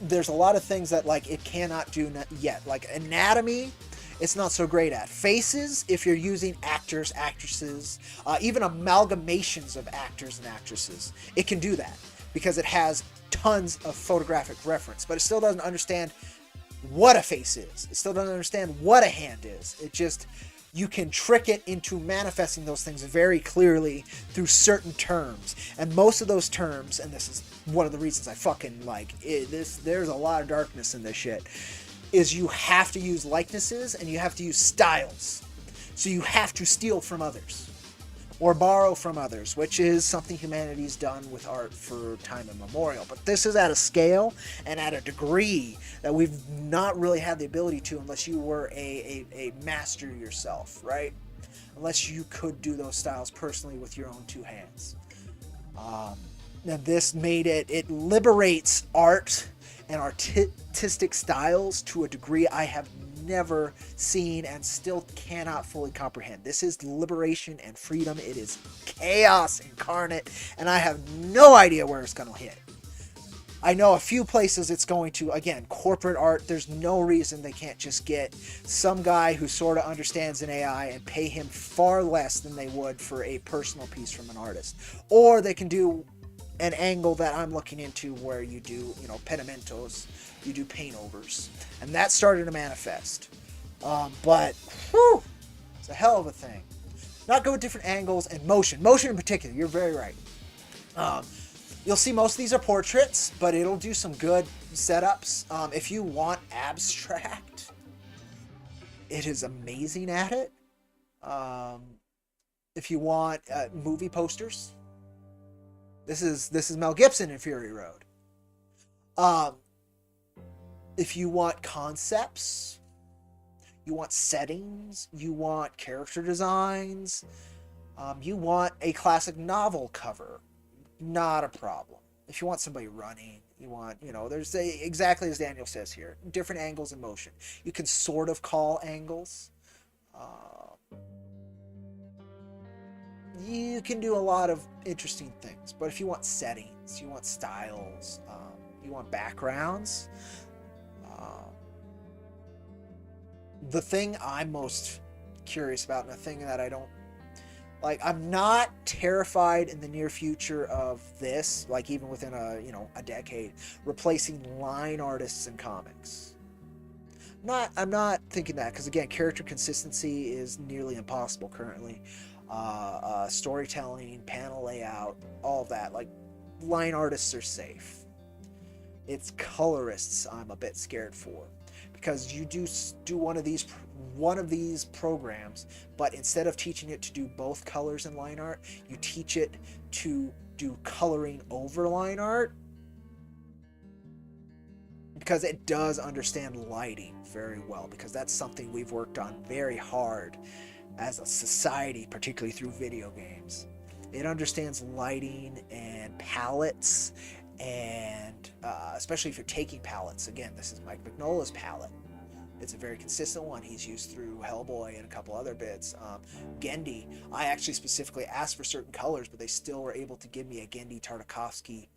There's a lot of things that like it cannot do yet. Like anatomy, it's not so great at. Faces, if you're using actors, actresses, even amalgamations of actors and actresses, it can do that because it has tons of photographic reference, but it still doesn't understand what a face is. It still doesn't understand what a hand is. It just, you can trick it into manifesting those things very clearly through certain terms. And most of those terms, and this is one of the reasons I fucking like it, there's a lot of darkness in this shit, is you have to use likenesses and you have to use styles. So you have to steal from others or borrow from others, which is something humanity's done with art for time immemorial. But this is at a scale and at a degree that we've not really had the ability to unless you were a master yourself, right? Unless you could do those styles personally with your own two hands. Now this made it liberates art and artistic styles to a degree I have never seen and still cannot fully comprehend. This is liberation and freedom. It is chaos incarnate, and I have no idea where it's going to hit. I know a few places it's going to, again, corporate art. There's no reason they can't just get some guy who sort of understands an AI and pay him far less than they would for a personal piece from an artist. Or they can do an angle that I'm looking into where you do, pigmentos, you do paint overs, and that started to manifest. But whew, it's a hell of a thing. Not good with different angles and motion in particular. You're very right. You'll see most of these are portraits, but it'll do some good setups. If you want abstract, it is amazing at it. If you want movie posters, this is Mel Gibson in Fury Road. If you want concepts, you want settings, you want character designs, you want a classic novel cover, not a problem. If you want somebody running, you want, there's exactly as Daniel says here, different angles and motion. You can sort of call angles. You can do a lot of interesting things, but if you want settings, you want styles, you want backgrounds, the thing I'm most curious about, and the thing that I don't like, I'm not terrified in the near future of this, like even within a decade, replacing line artists in comics. I'm not thinking that, because again, character consistency is nearly impossible currently. Storytelling, panel layout, all of that. Like, line artists are safe. It's colorists I'm a bit scared for, because you do one of these programs, but instead of teaching it to do both colors and line art, you teach it to do coloring over line art, because it does understand lighting very well, because that's something we've worked on very hard as a society, particularly through video games. It understands lighting and palettes, and especially if you're taking palettes. Again, this is Mike Mignola's palette. It's a very consistent one he's used through Hellboy and a couple other bits. Gendy, I actually specifically asked for certain colors, but they still were able to give me a Gendy Tartakovsky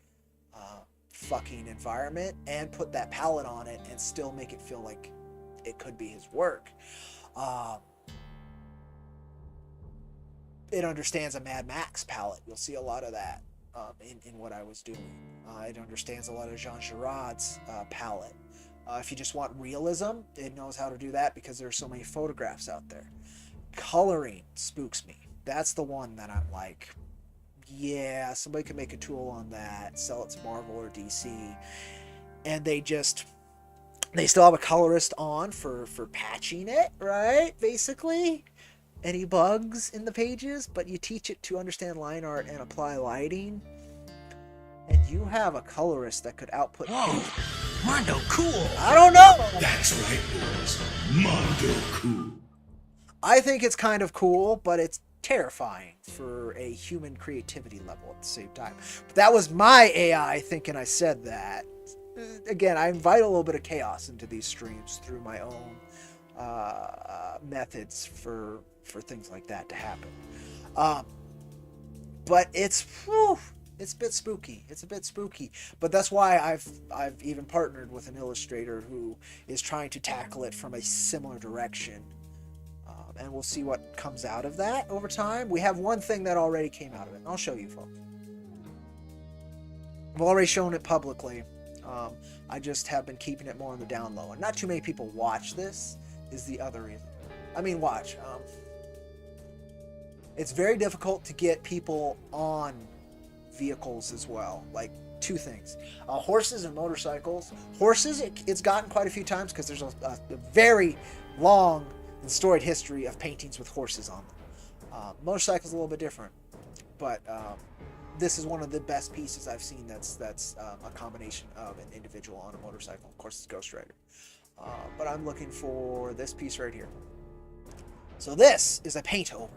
fucking environment and put that palette on it and still make it feel like it could be his work. It understands a Mad Max palette. You'll see a lot of that in what I was doing. It understands a lot of Jean Giraud's palette. If you just want realism, it knows how to do that because there are so many photographs out there. coloring spooks me. That's the one that I'm like, yeah, somebody could make a tool on that, sell it to Marvel or DC, and they still have a colorist on for patching it, right? Basically, any bugs in the pages, but you teach it to understand line art and apply lighting, and you have a colorist that could output Whoa, pages. Mondo cool. I don't know. That's right, boys. Mondo cool. I think it's kind of cool, but it's terrifying for a human creativity level at the same time. But that was my AI thinking I said that. Again, I invite a little bit of chaos into these streams through my own methods for things like that to happen. But it's a bit spooky. It's a bit spooky. But that's why I've even partnered with an illustrator who is trying to tackle it from a similar direction. And we'll see what comes out of that over time. We have one thing that already came out of it, and I'll show you folks. I've already shown it publicly. I just have been keeping it more on the down low, and not too many people watch this is the other reason. I mean, watch. It's very difficult to get people on vehicles as well. Like, two things. Horses and motorcycles. Horses, it's gotten quite a few times because there's a very long and storied history of paintings with horses on them. Motorcycles a little bit different, but this is one of the best pieces I've seen that's a combination of an individual on a motorcycle. Of course, it's Ghost Rider. But I'm looking for this piece right here. So this is a paint over.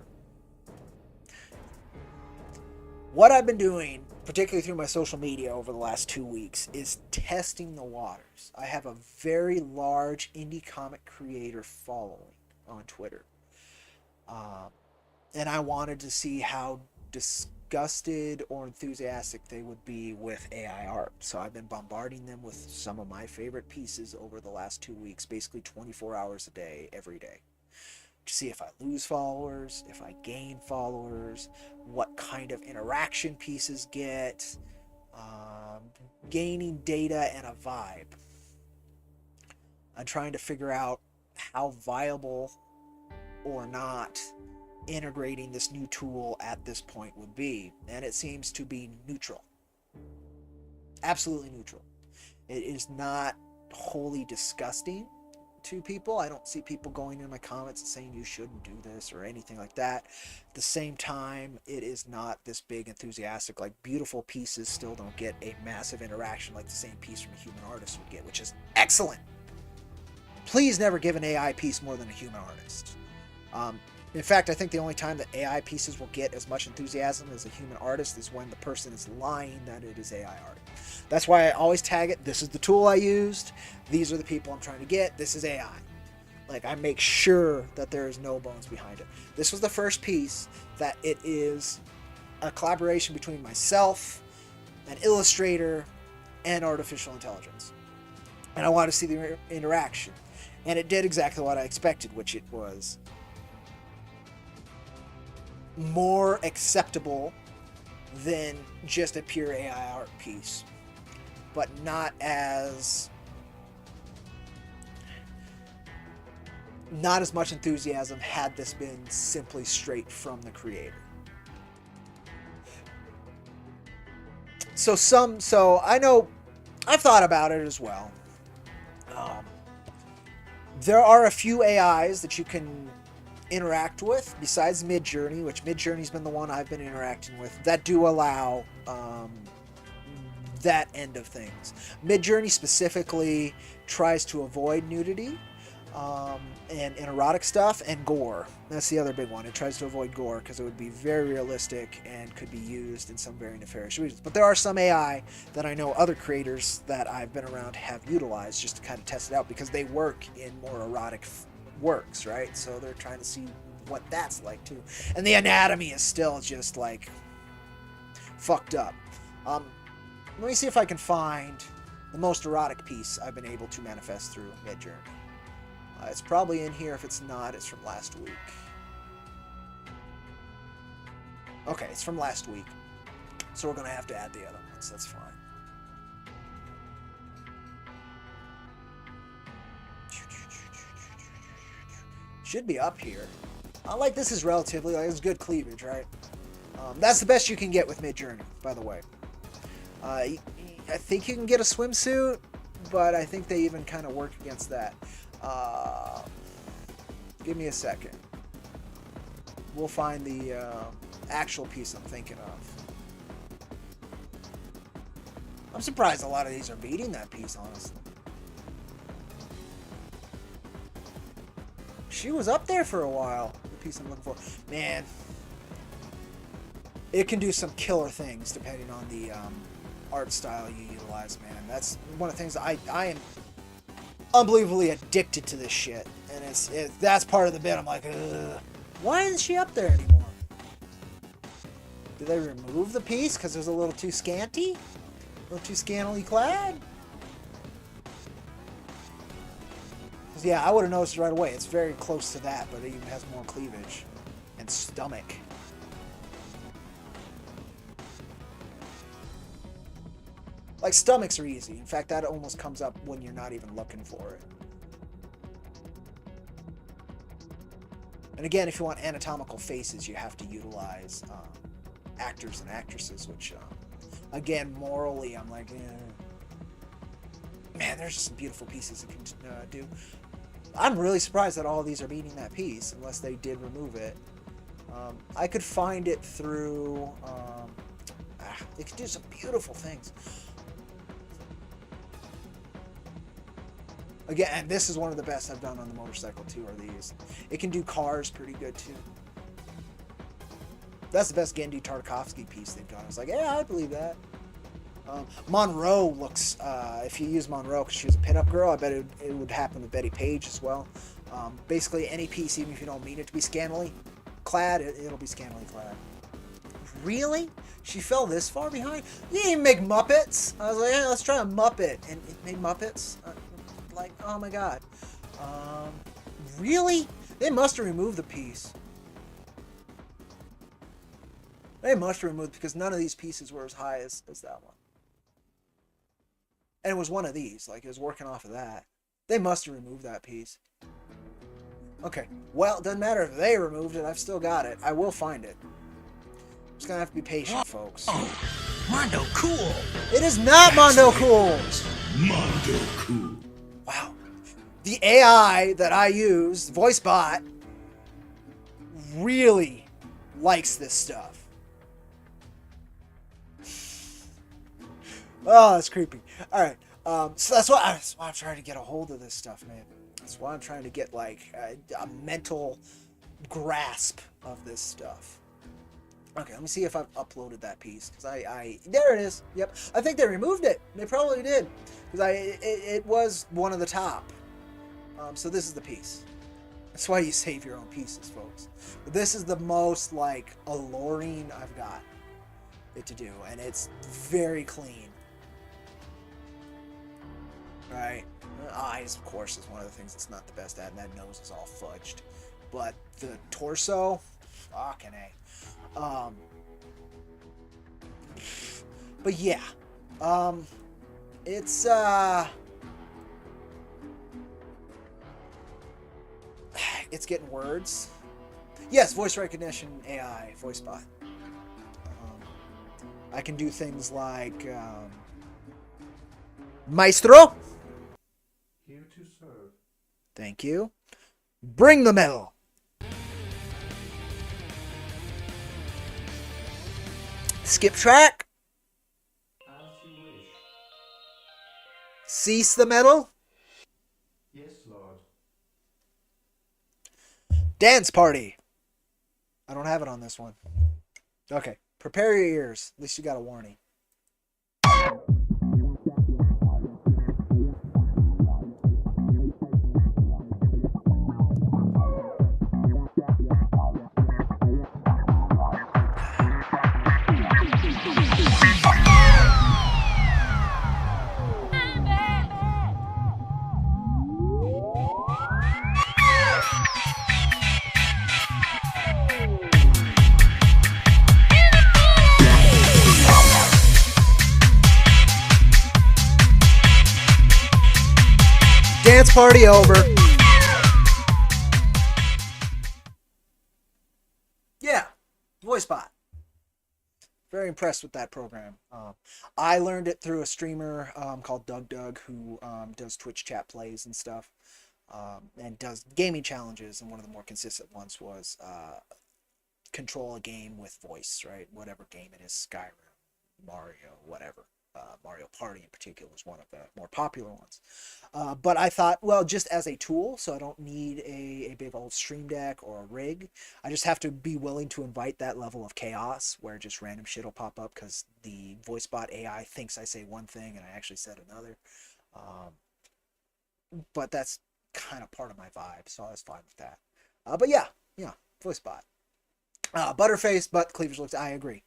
What I've been doing, particularly through my social media over the last 2 weeks, is testing the waters. I have a very large indie comic creator following on Twitter. And I wanted to see how disgusted or enthusiastic they would be with AI art. So I've been bombarding them with some of my favorite pieces over the last 2 weeks, basically 24 hours a day, every day. To see if I lose followers, if I gain followers, what kind of interaction pieces get, gaining data and a vibe. I'm trying to figure out how viable or not integrating this new tool at this point would be, and it seems to be neutral. Absolutely neutral. It is not wholly disgusting to people. I don't see people going in my comments and saying you shouldn't do this or anything like that. At the same time, it is not this big enthusiastic, like, beautiful pieces still don't get a massive interaction like the same piece from a human artist would get, which is excellent. Please never give an AI piece more than a human artist. In fact, I think the only time that AI pieces will get as much enthusiasm as a human artist is when the person is lying that it is AI art. That's why I always tag it, this is the tool I used, these are the people I'm trying to get, this is AI. Like, I make sure that there is no bones behind it. This was the first piece that it is a collaboration between myself, an illustrator, and artificial intelligence. And I wanted to see the interaction. And it did exactly what I expected, which it was more acceptable than just a pure AI art piece, but not as much enthusiasm had this been simply straight from the creator. So I know I've thought about it as well. There are a few AIs that you can interact with besides Midjourney, which Midjourney's been the one I've been interacting with, that do allow that end of things. Midjourney specifically tries to avoid nudity and erotic stuff and gore. That's the other big one. It tries to avoid gore because it would be very realistic and could be used in some very nefarious reasons. But there are some AI that I know other creators that I've been around have utilized just to kind of test it out because they work in more erotic works, right? So they're trying to see what that's like too. And the anatomy is still just like fucked up. Let me see if I can find the most erotic piece I've been able to manifest through Midjourney. It's probably in here. If it's not, it's from last week. Okay, it's from last week. So we're going to have to add the other ones. That's fine. Should be up here. Like this is relatively, like it's good cleavage, right? That's the best you can get with Midjourney, by the way. I think you can get a swimsuit, but I think they even kind of work against that. Give me a second. We'll find the actual piece I'm thinking of. I'm surprised a lot of these are beating that piece, honestly. She was up there for a while, the piece I'm looking for. Man, it can do some killer things depending on the art style you utilize, man. That's one of the things I am unbelievably addicted to this shit. And that's part of the bit. I'm like, ugh. Why isn't she up there anymore? Did they remove the piece because it was a little too scanty? A little too scantily clad? Yeah, I would have noticed right away. It's very close to that, but it even has more cleavage and stomach. Like, stomachs are easy. In fact, that almost comes up when you're not even looking for it. And again, if you want anatomical faces, you have to utilize actors and actresses, which, again, morally, I'm like, man, there's just some beautiful pieces it can do. I'm really surprised that all of these are beating that piece, unless they did remove it. I could find it through... it could do some beautiful things. Again, and this is one of the best I've done on the motorcycle too, are these. It can do cars pretty good too. That's the best Gendy Tartakovsky piece they've done. I was like, yeah, I believe that. Monroe looks, if you use Monroe because she was a pinup girl, I bet it would happen with Betty Page as well. Basically any piece, even if you don't mean it to be scantily clad, it'll be scantily clad. Really? She fell this far behind? You didn't even make Muppets? I was like, yeah, let's try a Muppet. And it made Muppets? Like, oh my god. Really? They must have removed the piece. They must have removed, because none of these pieces were as high as that one. And it was one of these. Like, it was working off of that. They must have removed that piece. Okay. Well, it doesn't matter if they removed it. I've still got it. I will find it. I'm just gonna have to be patient, folks. Oh, Mondo Cool. It is not Mondo Cool. Mondo Cool. Wow. The AI that I use, the voice bot, really likes this stuff. Oh, that's creepy. Alright. So that's why I'm trying to get a hold of this stuff, man. That's why I'm trying to get, like, a mental grasp of this stuff. Okay, let me see if I've uploaded that piece. Because there it is. Yep. I think they removed it. They probably did. Because it was one of the top. So this is the piece. That's why you save your own pieces, folks. But this is the most, like, alluring I've got it to do. And it's very clean. Right? Eyes, of course, is one of the things that's not the best at. And that nose is all fudged. But the torso, fucking A. But yeah. It's, it's getting words. Yes, voice recognition, AI, voice bot. I can do things like, Maestro. Here to serve. Thank you. Bring the metal. Skip track. As you wish. Cease the metal. Yes, Lord. Dance party. I don't have it on this one. Okay. Prepare your ears. At least you got a warning. Dance party over. very impressed with that program. I learned it through a streamer called Doug who does Twitch chat plays and stuff, and does gaming challenges. And one of the more consistent ones was control a game with voice, right? Whatever game it is, Skyrim, Mario, whatever. Mario Party in particular is one of the more popular ones. But I thought, well, just as a tool, so I don't need a big old stream deck or a rig. I just have to be willing to invite that level of chaos where just random shit will pop up because the voice bot AI thinks I say one thing and I actually said another. But that's kind of part of my vibe, so I was fine with that. But yeah, voice bot. Butterface, but cleavage looks. I agree.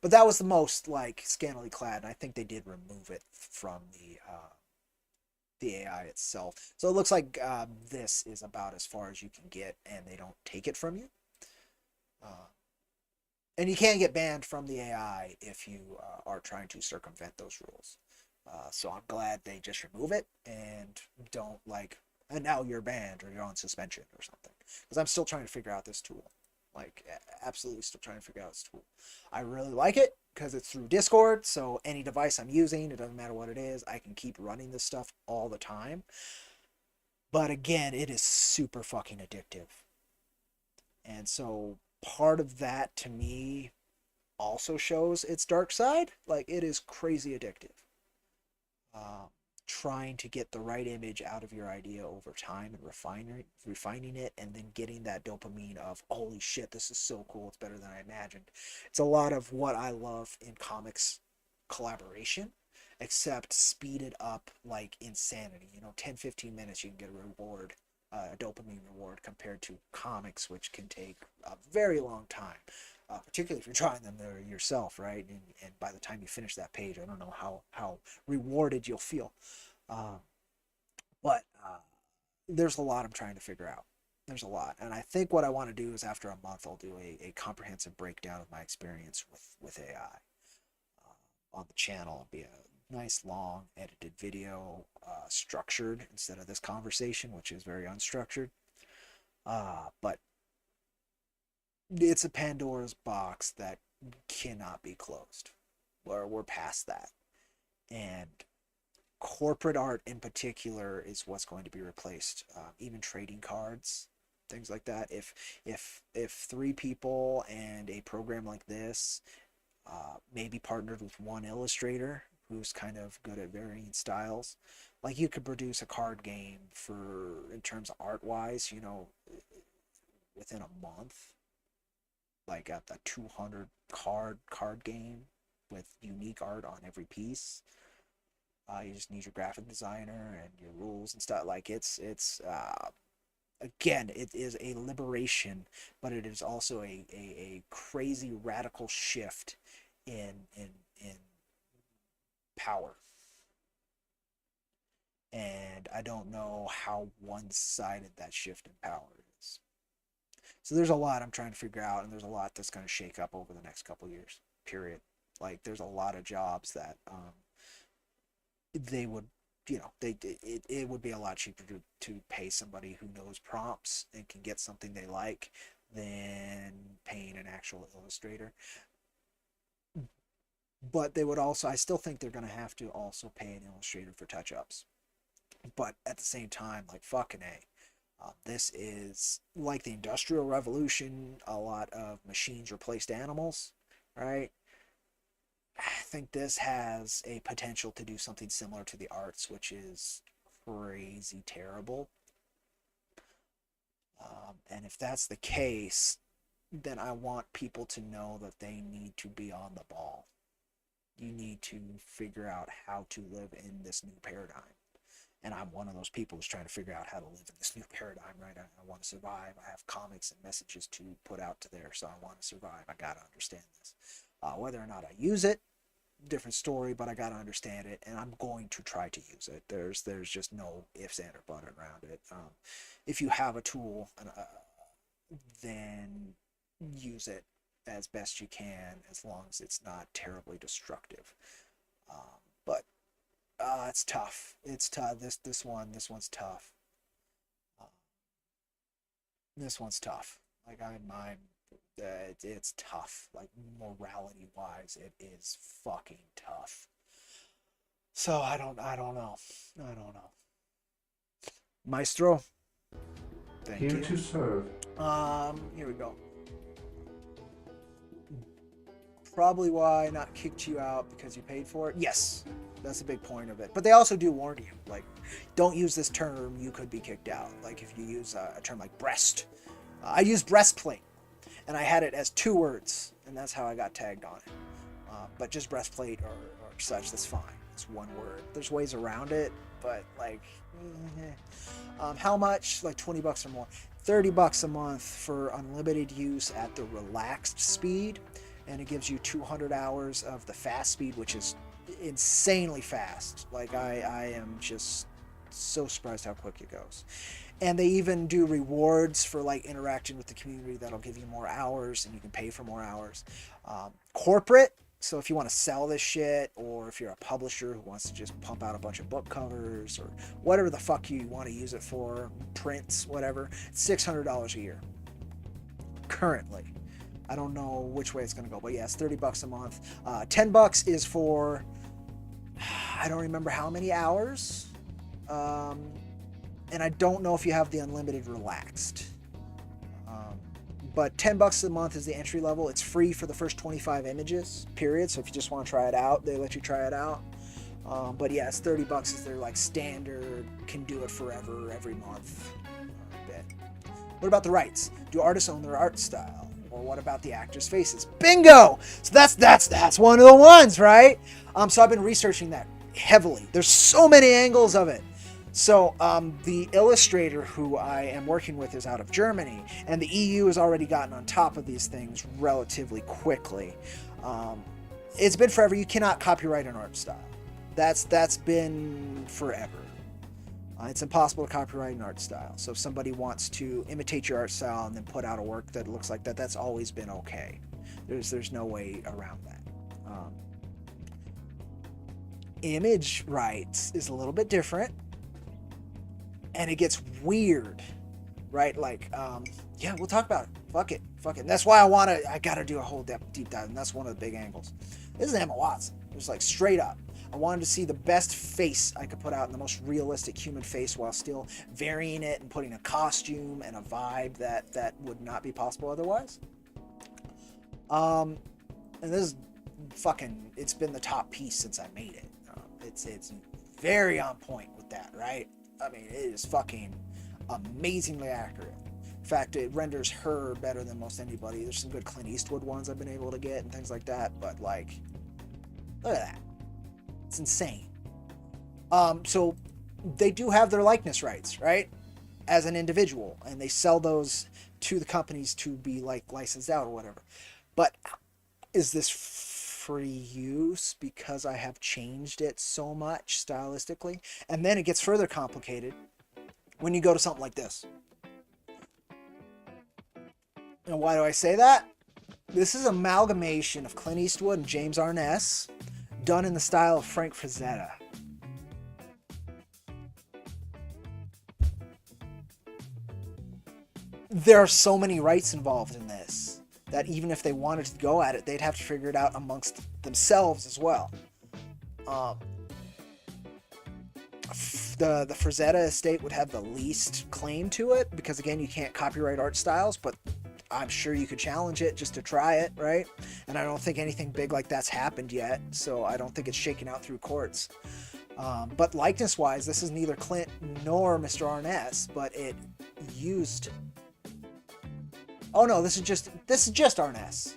But that was the most like scantily clad, and I think they did remove it from the AI itself. So it looks like this is about as far as you can get, and they don't take it from you. And you can get banned from the AI if you are trying to circumvent those rules. So I'm glad they just remove it and don't like, and now you're banned or you're on suspension or something. Because I'm still trying to figure out this tool. Like, absolutely still trying to figure out this tool. I really like it because it's through Discord, so any device I'm using, it doesn't matter what it is, I can keep running this stuff all the time. But again, it is super fucking addictive. And so part of that to me also shows its dark side. Like, it is crazy addictive. Trying to get the right image out of your idea over time and refining it, and then getting that dopamine of, holy shit, this is so cool, it's better than I imagined. It's a lot of what I love in comics collaboration, except speeded up like insanity. 10-15 minutes you can get a reward, a dopamine reward, compared to comics, which can take a very long time. Particularly if you're drawing them there yourself, right? And by the time you finish that page, I don't know how rewarded you'll feel. But there's a lot I'm trying to figure out. There's a lot. And I think what I want to do is after a month, I'll do a comprehensive breakdown of my experience with AI on the channel. It'll be a nice, long, edited video, structured instead of this conversation, which is very unstructured. But it's a Pandora's box that cannot be closed. We're past that. And corporate art in particular is what's going to be replaced. Even trading cards, things like that. If 3 people and a program like this, maybe partnered with one illustrator who's kind of good at varying styles, like you could produce a card game in terms of art wise, within a month. Like a 200 card game with unique art on every piece. You just need your graphic designer and your rules and stuff. Like it's again, it is a liberation, but it is also a crazy radical shift in power. And I don't know how one-sided that shift in power is. So there's a lot I'm trying to figure out, and there's a lot that's going to shake up over the next couple years, period. Like, there's a lot of jobs that they would, it would be a lot cheaper to pay somebody who knows prompts and can get something they like than paying an actual illustrator. But they would also, I still think they're going to have to also pay an illustrator for touch-ups. But at the same time, like, fucking A. This is like the Industrial Revolution. A lot of machines replaced animals, right? I think this has a potential to do something similar to the arts, which is crazy terrible. And if that's the case, then I want people to know that they need to be on the ball. You need to figure out how to live in this new paradigm. And I'm one of those people who's trying to figure out how to live in this new paradigm, right? I want to survive. I have comics and messages to put out to there, so I want to survive. I got to understand this. Whether or not I use it, different story, but I got to understand it, and I'm going to try to use it. There's just no ifs, and or but around it. If you have a tool, then use it as best you can, as long as it's not terribly destructive. But it's tough. It's tough. This one's tough. This one's tough. Like I'm it's tough. Like morality wise, it is fucking tough. So I don't know. Maestro. Thank Here you. to serve. Here we go. Probably why I not kicked you out because you paid for it. Yes, that's a big point of it. But they also do warn you, like, don't use this term. You could be kicked out. Like if you use a term like breast. I used breastplate, and I had it as 2 words, and that's how I got tagged on it. But just breastplate or such, that's fine. It's 1 word. There's ways around it, but like, how much? Like $20 or more. $30 a month for unlimited use at the relaxed speed, and it gives you 200 hours of the fast speed, which is insanely fast. Like I am just so surprised how quick it goes. And they even do rewards for like interacting with the community that'll give you more hours, and you can pay for more hours. Corporate, so if you want to sell this shit, or if you're a publisher who wants to just pump out a bunch of book covers or whatever the fuck you want to use it for, prints, whatever, it's $600 a year currently. I don't know which way it's going to go, but yeah, it's $30 a month. $10 is for, I don't remember how many hours. And I don't know if you have the unlimited relaxed. But $10 a month is the entry level. It's free for the first 25 images, period. So if you just want to try it out, they let you try it out. But yeah, it's $30 is their like standard, can do it forever, every month bit. What about the rights? Do artists own their art style? Or what about the actors' faces? Bingo! So that's one of the ones, right? So I've been researching that heavily. There's so many angles of it. So the illustrator who I am working with is out of Germany, and the EU has already gotten on top of these things relatively quickly. It's been forever. You cannot copyright an art style. That's been forever. It's impossible to copyright an art style. So if somebody wants to imitate your art style and then put out a work that looks like that, that's always been okay. There's no way around that. Image rights is a little bit different. And it gets weird, right? Like, yeah, we'll talk about it. Fuck it. And that's why I gotta do a whole deep dive, and that's one of the big angles. This is Emma Watson. It's like straight up. I wanted to see the best face I could put out in the most realistic human face while still varying it and putting a costume and a vibe that would not be possible otherwise. And this is fucking, it's been the top piece since I made it. It's very on point with that, right? I mean, it is fucking amazingly accurate. In fact, it renders her better than most anybody. There's some good Clint Eastwood ones I've been able to get and things like that, but like, look at that. It's insane. So they do have their likeness rights, right? As an individual, and they sell those to the companies to be like licensed out or whatever. But is this free use because I have changed it so much stylistically? And then it gets further complicated when you go to something like this. And why do I say that? This is amalgamation of Clint Eastwood and James Arness done in the style of Frank Frazetta. There are so many rights involved in this that even if they wanted to go at it, they'd have to figure it out amongst themselves as well. The Frazetta estate would have the least claim to it because, again, you can't copyright art styles, but I'm sure you could challenge it just to try it, right? And I don't think anything big like that's happened yet, so I don't think it's shaken out through courts. But likeness-wise, this is neither Clint nor Mr. Arness, but it used... Oh no, this is just Arness.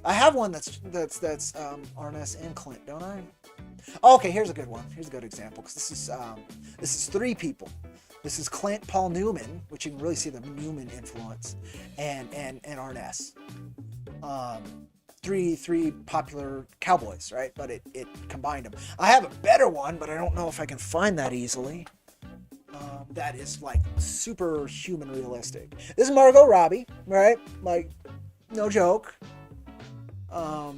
I have one that's Arness and Clint, don't I? Oh, okay, here's a good one. Here's a good example, because this is 3 people. This is Clint, Paul Newman, which you can really see the Newman influence, and Arness. 3 popular cowboys, right? But it combined them. I have a better one, but I don't know if I can find that easily. That is like super human realistic. This is Margot Robbie, right? Like, no joke. Let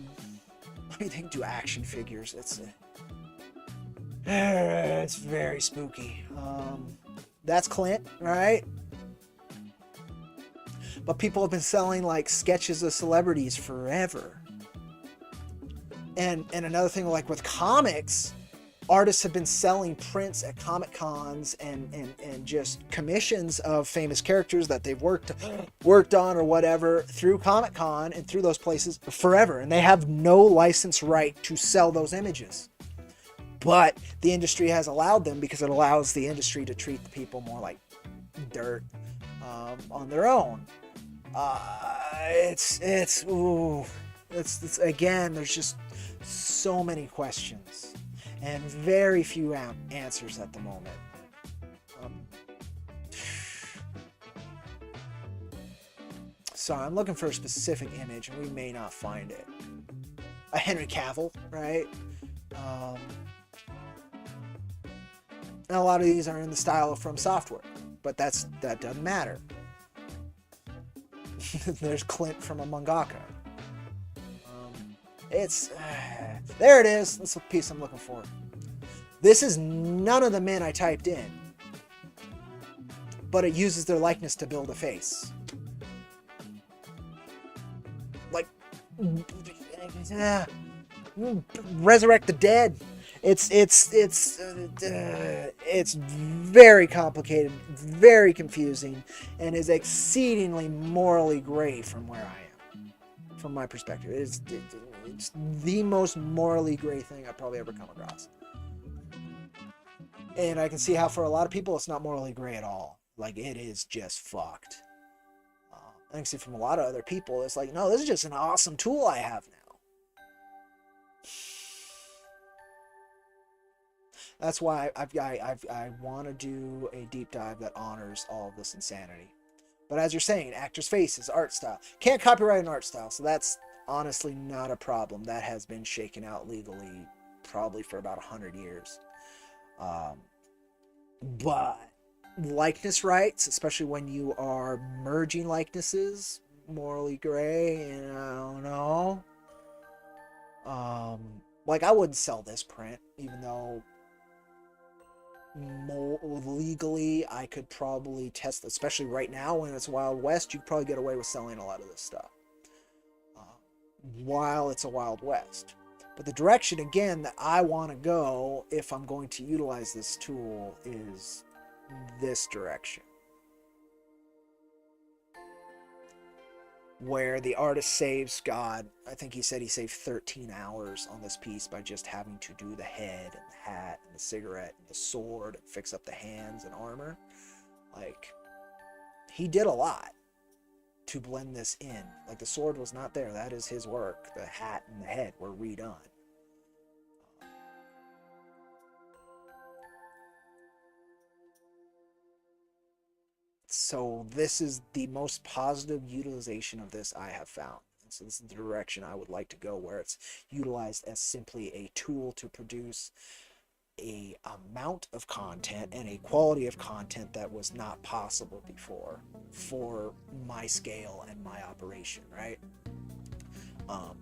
me think. Do action figures. It's very spooky. That's Clint, right? but people have been selling like sketches of celebrities forever. And another thing, like with comics, artists have been selling prints at Comic Cons and just commissions of famous characters that they've worked on or whatever through Comic Con and through those places forever, and they have no license right to sell those images. But the industry has allowed them because it allows the industry to treat the people more like dirt on their own. It's again, there's just so many questions and very few answers at the moment. So I'm looking for a specific image, and we may not find it. A Henry Cavill, right? And a lot of these are in the style of From Software, but that doesn't matter. There's Clint from a mangaka. There it is. That's the piece I'm looking for. This is none of the men I typed in, but it uses their likeness to build a face. Like, resurrect the dead. It's very complicated, very confusing, and is exceedingly morally gray from where I am. From my perspective, it's the most morally gray thing I've probably ever come across. And I can see how for a lot of people it's not morally gray at all. Like, it is just fucked. I can see from a lot of other people it's like, no, this is just an awesome tool I have now. That's why I want to do a deep dive that honors all of this insanity. But as you're saying, actors' faces, art style. Can't copyright an art style, so that's honestly not a problem. That has been shaken out legally probably for about 100 years. But likeness rights, especially when you are merging likenesses, morally gray, and I don't know. Like, I wouldn't sell this print, even though legally I could probably test, especially right now when it's Wild West, you could probably get away with selling a lot of this stuff while it's a Wild West. But the direction, again, that I want to go if I'm going to utilize this tool is this direction, where the artist saves, God, I think he said he saved 13 hours on this piece by just having to do the head and the hat and the cigarette and the sword and fix up the hands and armor. Like, he did a lot to blend this in. Like, the sword was not there. That is his work. The hat and the head were redone. So this is the most positive utilization of this I have found. And so this is the direction I would like to go, where it's utilized as simply a tool to produce a amount of content and a quality of content that was not possible before for my scale and my operation, right?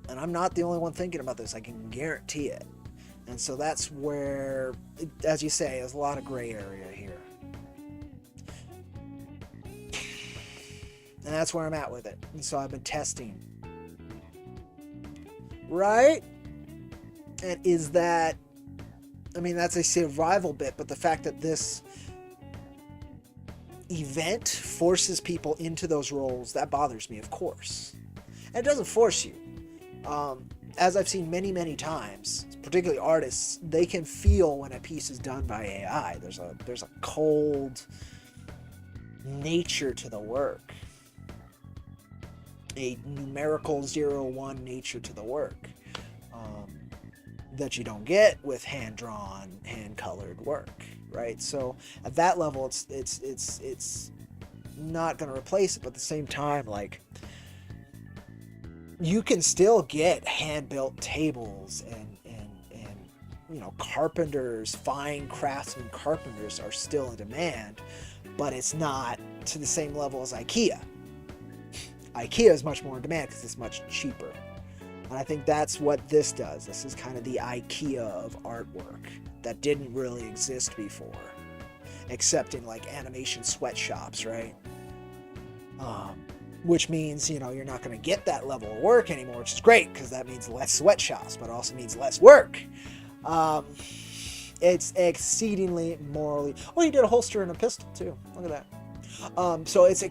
And I'm not the only one thinking about this. I can guarantee it. And so that's where, as you say, there's a lot of gray area here. And that's where I'm at with it. And so I've been testing. Right? And is that, I mean, that's a survival bit, but the fact that this event forces people into those roles, that bothers me, of course. And it doesn't force you. As I've seen many, many times, particularly artists, they can feel when a piece is done by AI. There's a cold nature to the work. A numerical 0-1 nature to the work that you don't get with hand-drawn, hand-colored work, right? So at that level, it's not going to replace it, but at the same time, like, you can still get hand-built tables and you know, carpenters, fine craftsmen carpenters are still in demand, but it's not to the same level as IKEA. IKEA is much more in demand because it's much cheaper. And I think that's what this does. This is kind of the IKEA of artwork that didn't really exist before, except in like animation sweatshops, right? which means, you know, you're not going to get that level of work anymore, which is great because that means less sweatshops, but it also means less work. It's exceedingly morally. Oh, you did a holster and a pistol too. Look at that. So it's a.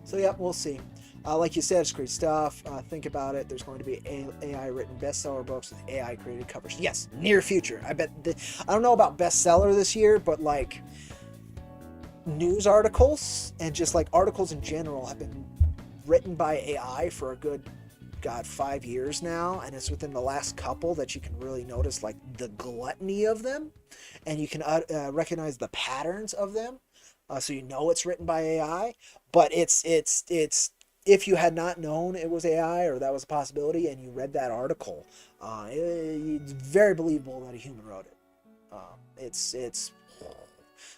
So yeah, we'll see. Like you said, it's great stuff. Think about it. There's going to be AI written bestseller books with AI created covers. Yes, near future. I bet. I don't know about bestseller this year, but like news articles and just like articles in general have been written by AI for a good 5 years now, and it's within the last couple that you can really notice like the gluttony of them, and you can recognize the patterns of them. So you know it's written by AI, but it's if you had not known it was AI or that was a possibility and you read that article, it's very believable that a human wrote it. It's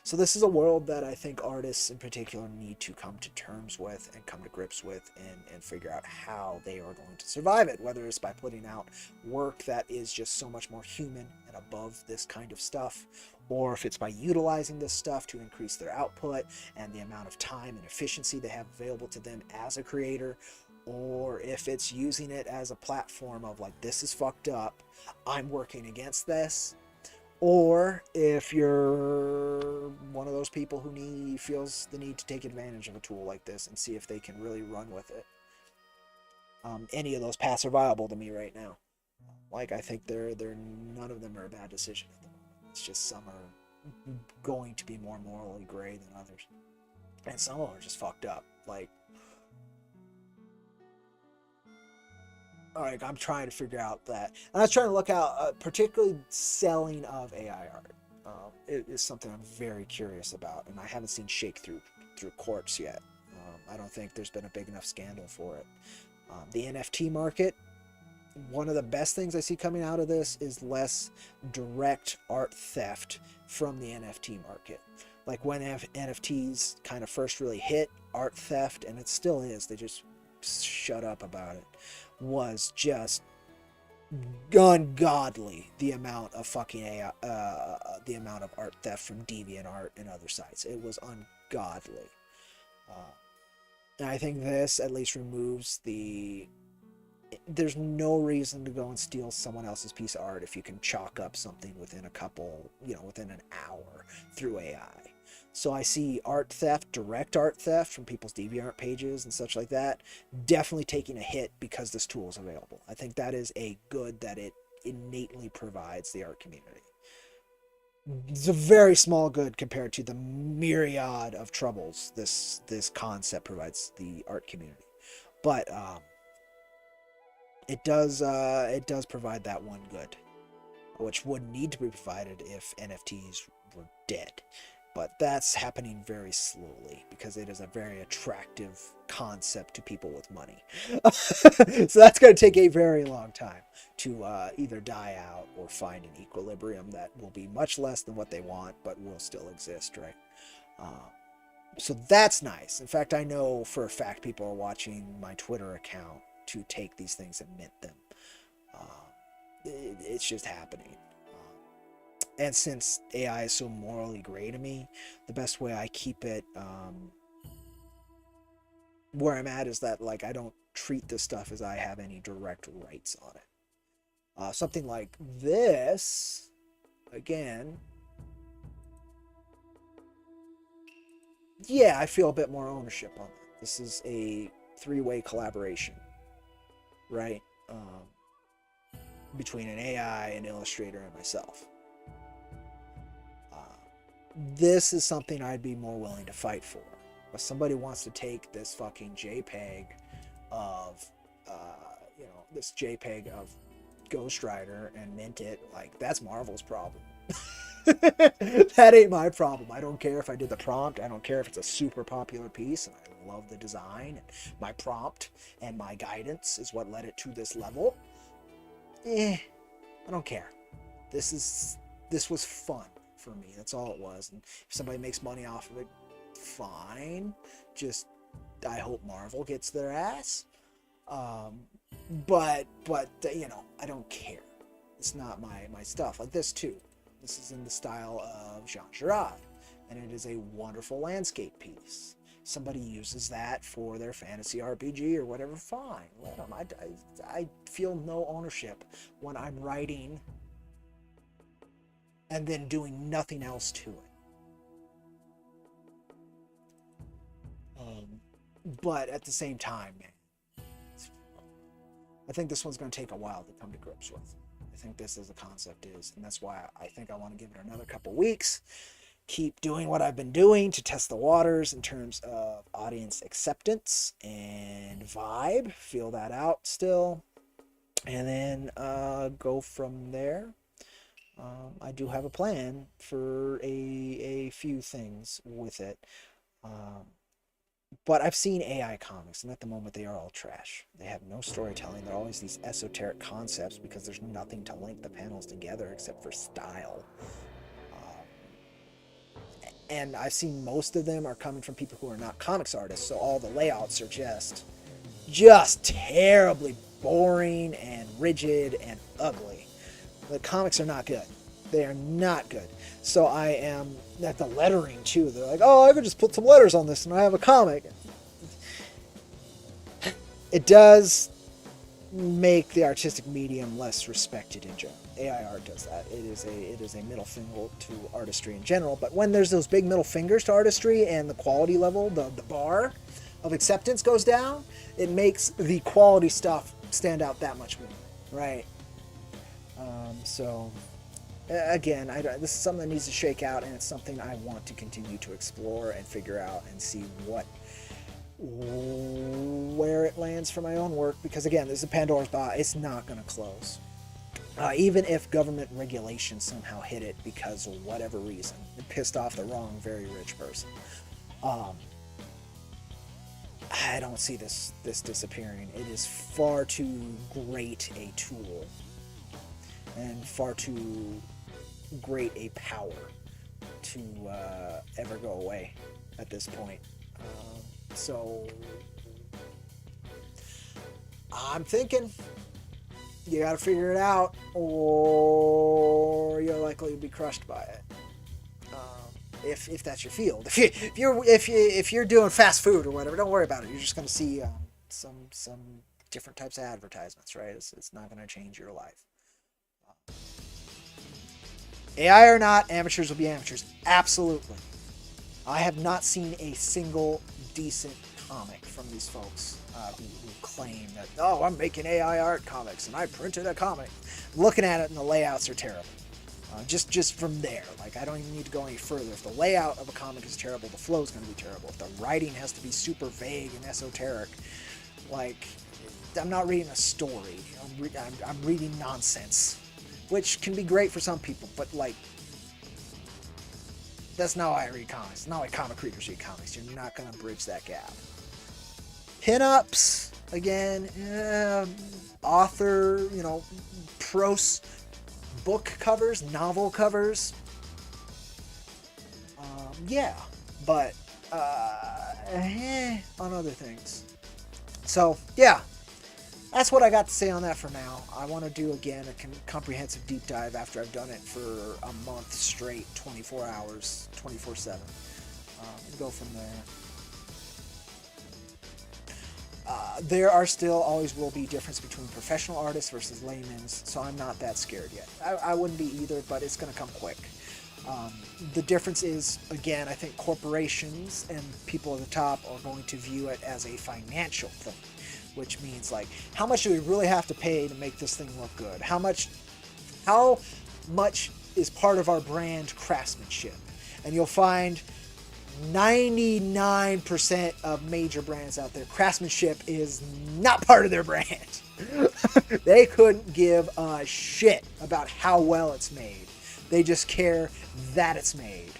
so this is a world that I think artists in particular need to come to terms with and come to grips with and figure out how they are going to survive it, whether it's by putting out work that is just so much more human and above this kind of stuff, or if it's by utilizing this stuff to increase their output and the amount of time and efficiency they have available to them as a creator, or if it's using it as a platform of like, this is fucked up, I'm working against this. Or if you're one of those people who feels the need to take advantage of a tool like this and see if they can really run with it. Any of those paths are viable to me right now. Like, I think they're none of them are a bad decision at the moment. It's just some are going to be more morally gray than others, and some of them are just fucked up. Like, I'm trying to figure out that, and I was trying to look out, particularly selling of AI art. It is something I'm very curious about, and I haven't seen shake through courts yet. I don't think there's been a big enough scandal for it. The NFT market, one of the best things I see coming out of this is less direct art theft from the NFT market. Like when NFTs kind of first really hit, art theft, and it still is, they just shut up about it, was just ungodly. The amount of fucking AI, the amount of art theft from DeviantArt and other sites, it was ungodly. And I think this at least removes there's no reason to go and steal someone else's piece of art if you can chalk up something within within an hour through AI. So I see art theft, direct art theft from people's DeviantArt pages and such like that, definitely taking a hit because this tool is available. I think that is a good that it innately provides the art community. It's a very small good compared to the myriad of troubles this concept provides the art community. But it does provide that one good, which would need to be provided if NFTs were dead. But that's happening very slowly because it is a very attractive concept to people with money. So that's going to take a very long time to either die out or find an equilibrium that will be much less than what they want, but will still exist, right? So that's nice. In fact, I know for a fact people are watching my Twitter account to take these things and mint them. It's just happening. And since AI is so morally gray to me, the best way I keep it where I'm at is that, like, I don't treat this stuff as I have any direct rights on it. Something like this, again, yeah, I feel a bit more ownership on that. This is a three-way collaboration, right? Between an AI, an illustrator, and myself. This is something I'd be more willing to fight for. If somebody wants to take this fucking JPEG of, this JPEG of Ghost Rider and mint it, like, that's Marvel's problem. That ain't my problem. I don't care if I did the prompt. I don't care if it's a super popular piece and I love the design and my prompt and my guidance is what led it to this level. I don't care. This was fun for me. That's all it was. And if somebody makes money off of it, fine. Just, I hope Marvel gets their ass. But I don't care. It's not my stuff. Like this too. This is in the style of Jean Girard, and it is a wonderful landscape piece. Somebody uses that for their fantasy RPG or whatever, fine. Let them. I feel no ownership when I'm writing and then doing nothing else to it. But at the same time, man, I think this one's going to take a while to come to grips with. I think this as a concept is, and that's why I think I want to give it another couple weeks. Keep doing what I've been doing to test the waters in terms of audience acceptance and vibe. Feel that out still. And then go from there. I do have a plan for a few things with it. But I've seen AI comics, and at the moment they are all trash. They have no storytelling. They're always these esoteric concepts because there's nothing to link the panels together except for style. And I've seen most of them are coming from people who are not comics artists, so all the layouts are just terribly boring and rigid and ugly. The comics are not good. They are not good. So I am at the lettering too. They're like, oh, I could just put some letters on this and I have a comic. It does make the artistic medium less respected in general. AI art does that. It is a middle finger to artistry in general. But when there's those big middle fingers to artistry and the quality level, the bar of acceptance goes down, it makes the quality stuff stand out that much more, right? So again, this is something that needs to shake out, and it's something I want to continue to explore and figure out and see where it lands for my own work, because again, this is a Pandora's box. It's not going to close. Even if government regulation somehow hit it because of whatever reason, it pissed off the wrong very rich person. I don't see this disappearing. It is far too great a tool and far too great a power to ever go away at this point. So I'm thinking you got to figure it out, or you're likely to be crushed by it. If that's your field, if you're doing fast food or whatever, don't worry about it. You're just going to see some different types of advertisements, right? It's not going to change your life. AI or not, amateurs will be amateurs. Absolutely. I have not seen a single decent comic from these folks who claim that, oh, I'm making AI art comics and I printed a comic. Looking at it and the layouts are terrible. Just from there, like, I don't even need to go any further. If the layout of a comic is terrible, the flow is going to be terrible. If the writing has to be super vague and esoteric, like, I'm not reading a story. I'm reading nonsense, which can be great for some people, but like, that's not why I read comics. Not why comic readers read comics. You're not going to bridge that gap. Pinups, again, author, prose book covers, novel covers. Yeah, but on other things. So, yeah, that's what I got to say on that for now. I want to do, again, a comprehensive deep dive after I've done it for a month straight, 24 hours, 24/7. Go from there. There are still, always will be, difference between professional artists versus laymen's, so I'm not that scared yet. I wouldn't be either, but it's going to come quick. The difference is, again, I think corporations and people at the top are going to view it as a financial thing, which means, like, how much do we really have to pay to make this thing look good? How much is part of our brand craftsmanship? And you'll find 99% of major brands out there, craftsmanship is not part of their brand. They couldn't give a shit about how well it's made. They just care that it's made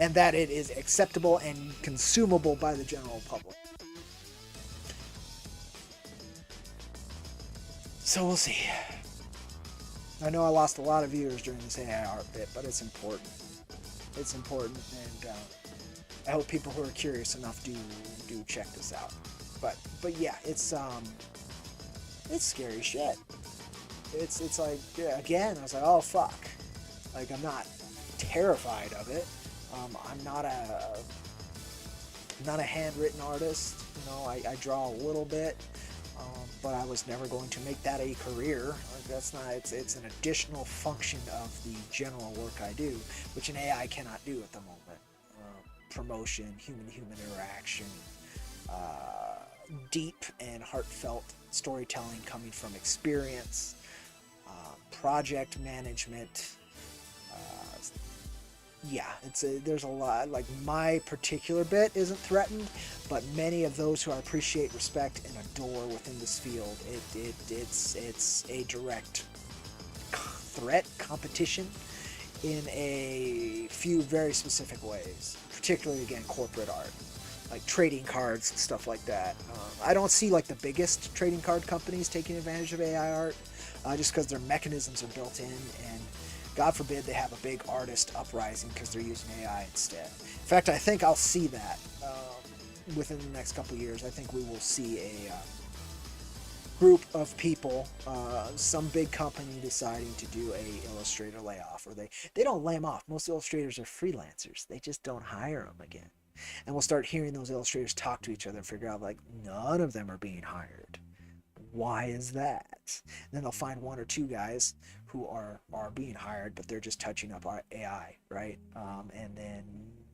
and that it is acceptable and consumable by the general public. So we'll see. I know I lost a lot of viewers during this AI art bit, but it's important. It's important, and I hope people who are curious enough do check this out. But yeah, it's scary shit. It's like, yeah, again, I was like, oh fuck. Like, I'm not terrified of it. I'm not a handwritten artist. You know, I draw a little bit, but I was never going to make that a career. Like, that's not. It's an additional function of the general work I do, which an AI cannot do at the moment. Promotion, human-human interaction, deep and heartfelt storytelling coming from experience, project management. Yeah, there's a lot. Like, my particular bit isn't threatened, but many of those who I appreciate, respect, and adore within this field, it's a direct threat, competition, in a few very specific ways. Particularly, again, corporate art, like trading cards and stuff like that. I don't see like the biggest trading card companies taking advantage of AI art, just because their mechanisms are built in, and God forbid they have a big artist uprising because they're using AI instead. In fact, I think I'll see that within the next couple of years. I think we will see a group of people, some big company deciding to do a illustrator layoff, or they don't lay them off. Most illustrators are freelancers. They just don't hire them again. And we'll start hearing those illustrators talk to each other and figure out, like, none of them are being hired. Why is that? And then they'll find one or two guys who are being hired, but they're just touching up our AI, right? And then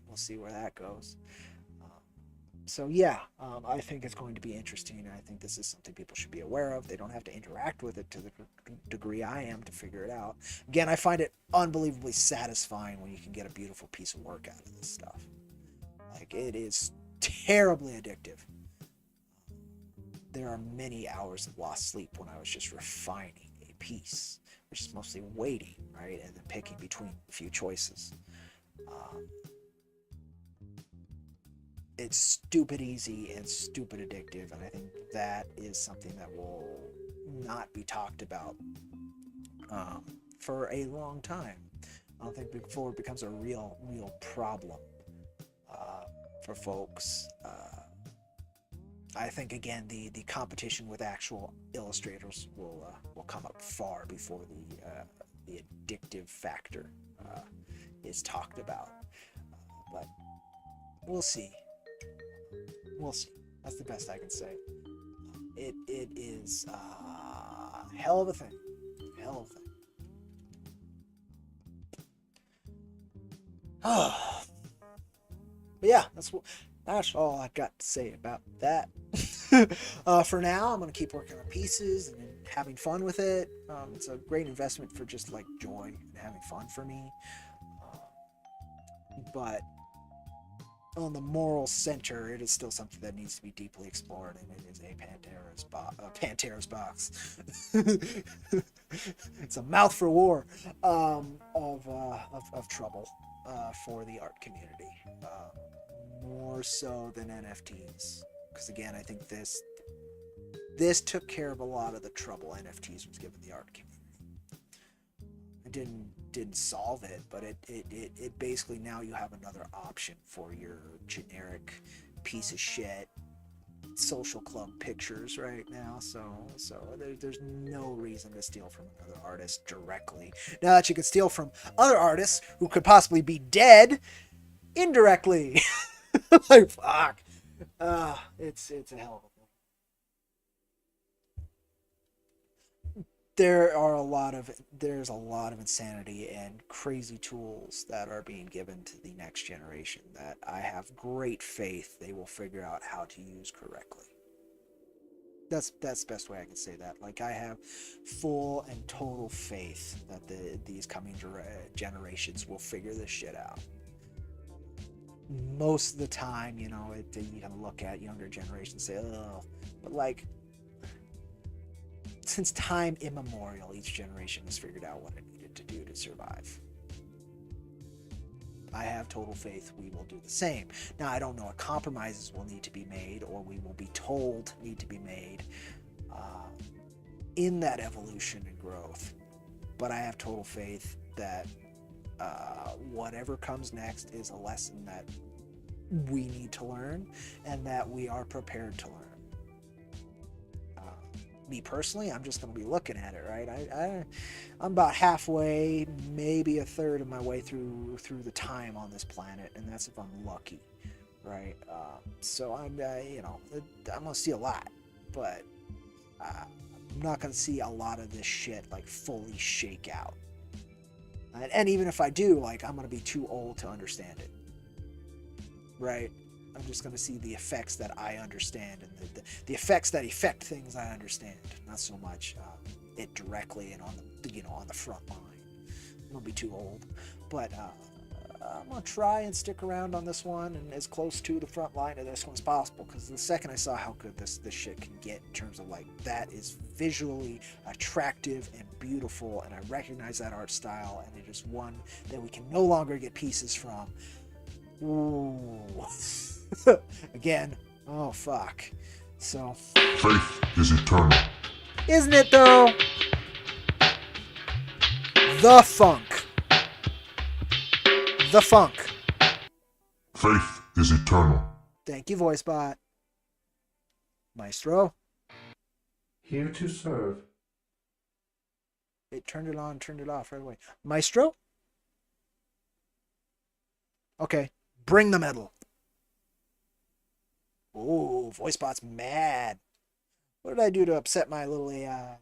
we'll see where that goes. So yeah, I think it's going to be interesting, and I think this is something people should be aware of. They don't have to interact with it to the degree I am to figure it out. Again, I find it unbelievably satisfying when you can get a beautiful piece of work out of this stuff. Like, it is terribly addictive. There are many hours of lost sleep when I was just refining a piece, which is mostly waiting, right, and then picking between a few choices. It's stupid easy and stupid addictive, and I think that is something that will not be talked about for a long time. I don't think before it becomes a real problem for folks. I think, again, the competition with actual illustrators will come up far before the addictive factor is talked about. But we'll see. We'll see. That's the best I can say. It is hell of a thing. Hell of a thing. But yeah, that's all I got to say about that. For now, I'm going to keep working on pieces and having fun with it. It's a great investment for just like joy and having fun for me. But on the moral center, it is still something that needs to be deeply explored, and it is a Pantera's box. It's a mouth for war of trouble for the art community, more so than NFTs. Because again, I think this took care of a lot of the trouble NFTs was giving the art community. It didn't solve it, but it basically, now you have another option for your generic piece of shit social club pictures right now. So there's no reason to steal from another artist directly. Now that you can steal from other artists who could possibly be dead indirectly. Like, fuck. It's a hell of a thing. There's a lot of insanity and crazy tools that are being given to the next generation that I have great faith they will figure out how to use correctly. That's the best way I can say that. Like, I have full and total faith that these coming generations will figure this shit out. Most of the time, you can look at younger generations and say, oh, but like, since time immemorial, each generation has figured out what it needed to do to survive. I have total faith we will do the same. Now, I don't know what compromises will need to be made, or we will be told need to be made in that evolution and growth, but I have total faith that whatever comes next is a lesson that we need to learn and that we are prepared to learn. me personally, I'm just going to be looking at it, right? I'm about halfway, maybe a third of my way through the time on this planet, and that's if I'm lucky, right? So I'm I'm going to see a lot, but I'm not going to see a lot of this shit like fully shake out. And even if I do, like, I'm going to be too old to understand it, right? I'm just going to see the effects that I understand, and the effects that affect things I understand, not so much it directly and on the on the front line. I'm going to be too old, but I'm going to try and stick around on this one and as close to the front line of this one as possible, because the second I saw how good this shit can get in terms of, like, that is visually attractive and beautiful, and I recognize that art style, and it is one that we can no longer get pieces from. Ooh. Again, oh fuck. So, Faith is eternal. isn't it though? The funk. The funk. Faith is eternal. Thank you, VoiceBot. Maestro. Here to serve. It turned it on, turned it off right away. Maestro? Okay. Bring the metal. Ooh, VoiceBot's mad. What did I do to upset my little AI?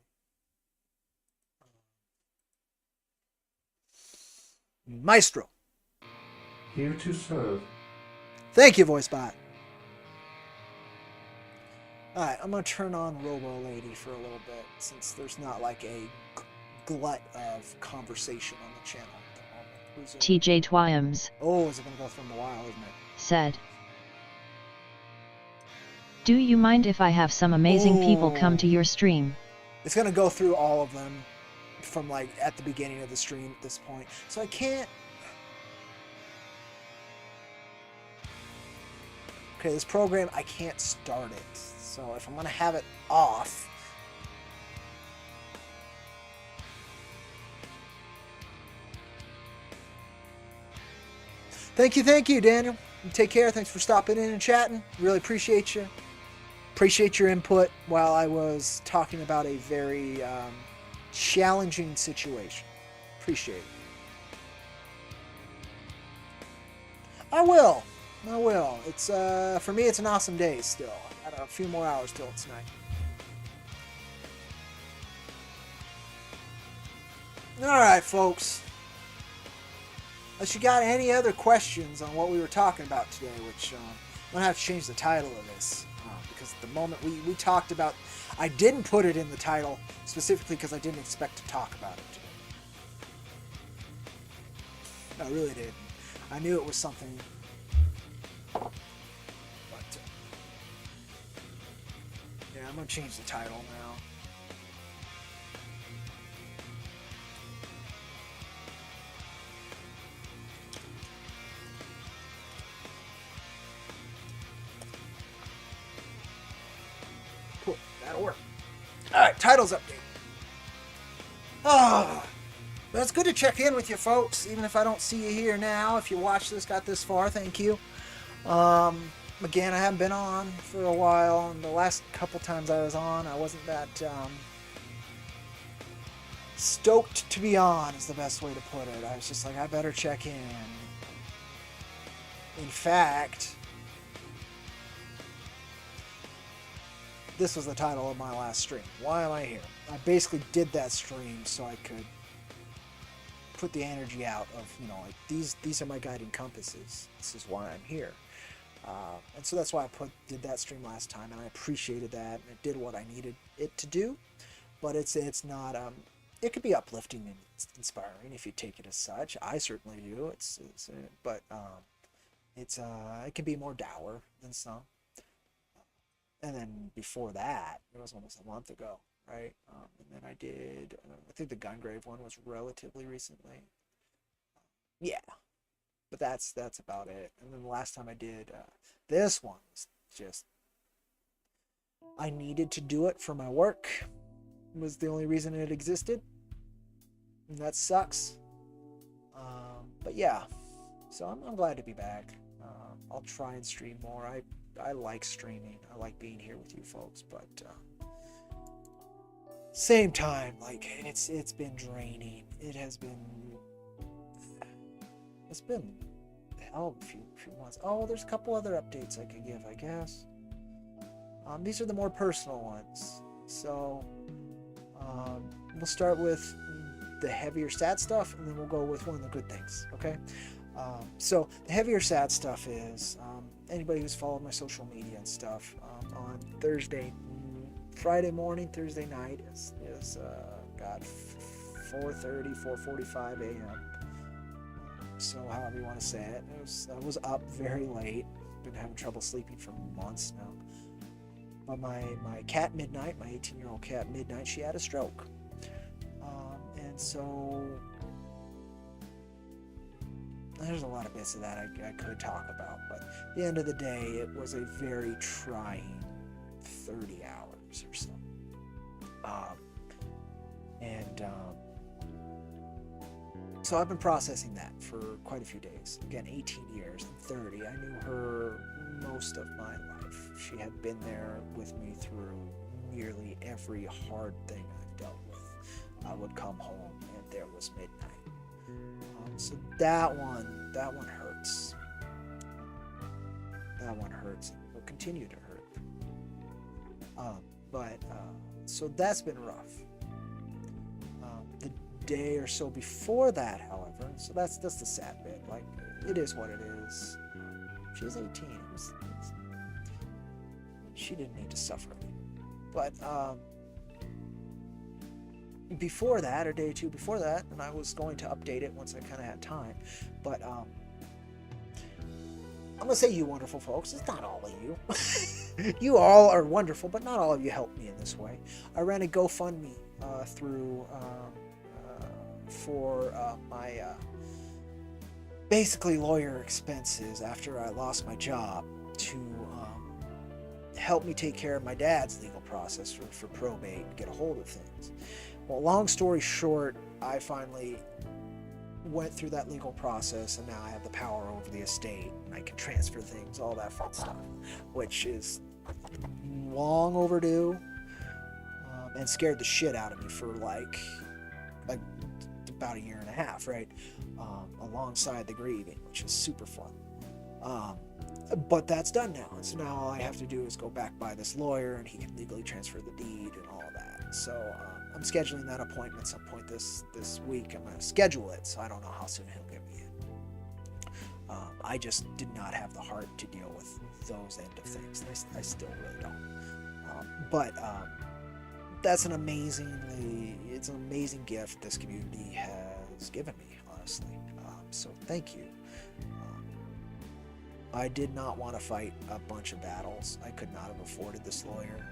Maestro. Here to serve. Thank you, VoiceBot. Alright, I'm going to turn on Robo Lady for a little bit, since there's not like a glut of conversation on the channel at the moment. Who's it? TJ Twiams Oh, is it going to go from a while, isn't it? said, "Do you mind if I have some amazing people come to your stream?" It's going to go through all of them from like at the beginning of the stream at this point. So I can't... Okay, this program, I can't start it. So if I'm going to have it off... Thank you, Daniel. You take care. Thanks for stopping in and chatting. Really appreciate you. Appreciate your input while I was talking about a very challenging situation. Appreciate it. I will. It's for me, it's an awesome day still. I got a few more hours till tonight. All right, folks. Unless you got any other questions on what we were talking about today, which I'm gonna have to change the title of this because at the moment we talked about, I didn't put it in the title specifically because I didn't expect to talk about it today. I really didn't. I knew it was something, but yeah, I'm gonna change the title now. Cool, that'll work. Alright, titles update. Oh, but it's good to check in with you folks, even if I don't see you here now. If you watched this, got this far, thank you. Again, I haven't been on for a while, and the last couple times I was on, I wasn't that stoked to be on, is the best way to put it. I was just like, I better check in. In fact, this was the title of my last stream. Why am I here? I basically did that stream so I could put the energy out of, like, these are my guiding compasses. This is why I'm here. And so that's why I did that stream last time, and I appreciated that, and it did what I needed it to do. But it's not it could be uplifting and inspiring if you take it as such. I certainly do. But it can be more dour than some. And then before that, it was almost a month ago, right? And then I did, I think the Gungrave one was relatively recently. Yeah, but that's about it. And then the last time I did this one was just, I needed to do it for my work. It was the only reason it existed, and that sucks. But yeah, so I'm glad to be back. I'll try and stream more. I like streaming. I like being here with you folks, but same time, like it's been draining. It's been hell of a few months. Oh, there's a couple other updates I could give, I guess. These are the more personal ones. So we'll start with the heavier sad stuff, and then we'll go with one of the good things. Okay. So the heavier sad stuff is anybody who's followed my social media and stuff on Friday morning, Thursday night is 4:45 a.m. So however you want to say it, I was up very late. Been having trouble sleeping for months now. But my cat Midnight, my 18-year-old cat Midnight, she had a stroke, and so there's a lot of bits of that I could talk about. But at the end of the day, it was a very trying 30 hours or so. So I've been processing that for quite a few days. Again, 18 years and 30. I knew her most of my life. She had been there with me through nearly every hard thing I've dealt with. I would come home and there was midnight. So that one hurts. That one hurts and will continue to hurt. So that's been rough. The day or so before that, however, so that's the sad bit. Like, it is what it is. She was 18. She didn't need to suffer. But before that, or day or two before that, and I was going to update it once I kind of had time. But I'm gonna say, you wonderful folks, it's not all of you. You all are wonderful, but not all of you helped me in this way. I ran a GoFundMe through for my basically lawyer expenses after I lost my job, to help me take care of my dad's legal process for probate and get a hold of things. Well, long story short, I finally went through that legal process, and now I have the power over the estate, and I can transfer things, all that fun stuff, which is long overdue, and scared the shit out of me for like about a year and a half, right? Alongside the grieving, which is super fun. But that's done now, and so now all I have to do is go back by this lawyer, and he can legally transfer the deed and all of that. So I'm scheduling that appointment some point this week. I'm going to schedule it, so I don't know how soon he'll get me in. I just did not have the heart to deal with those end of things. I still really don't. But that's an amazing gift this community has given me, honestly. So thank you. I did not want to fight a bunch of battles. I could not have afforded this lawyer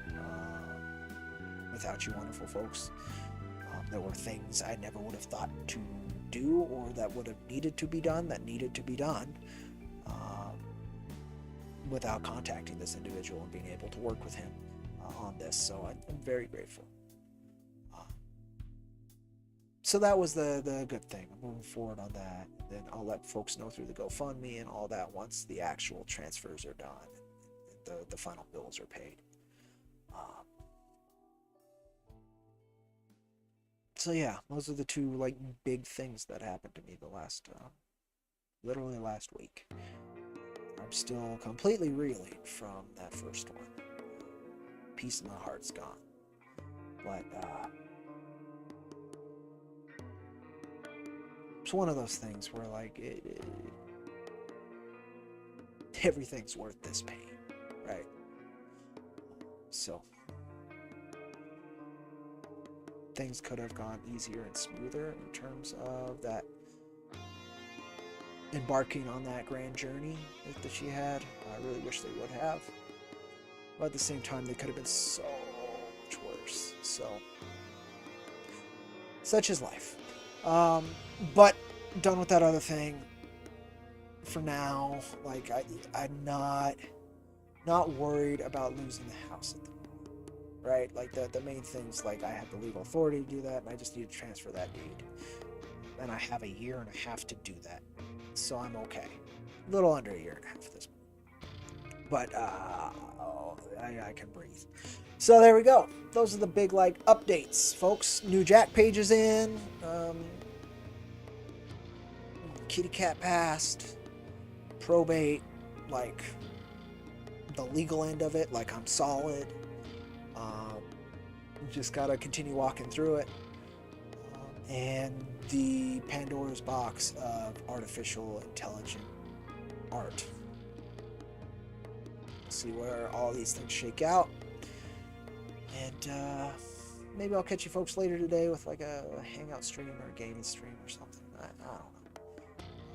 without you wonderful folks. There were things I never would have thought to do, or that would have needed to be done, without contacting this individual and being able to work with him on this. So I'm very grateful. So that was the good thing. I'm moving forward on that. Then I'll let folks know through the GoFundMe and all that once the actual transfers are done and the final bills are paid. So yeah, those are the two like big things that happened to me literally last week. I'm still completely reeling from that first one. Piece of my heart's gone. But it's one of those things where like everything's worth this pain, right? So things could have gone easier and smoother in terms of that embarking on that grand journey that she had. I really wish they would have, but at the same time they could have been so much worse. So such is life. But done with that other thing for now. Like I'm not worried about losing the house at the moment, right? Like the main things, like I have the legal authority to do that, and I just need to transfer that deed, and I have a year and a half to do that, so I'm okay. A little under a year and a half at this point, but I can breathe. So there we go. Those are the big like updates, folks. New Jack page is in. Kitty cat passed. Probate, like the legal end of it, like I'm solid. Just gotta continue walking through it. And the Pandora's box of artificial intelligent art. See where all these things shake out. And maybe I'll catch you folks later today with like a hangout stream or a gaming stream or something. I don't know.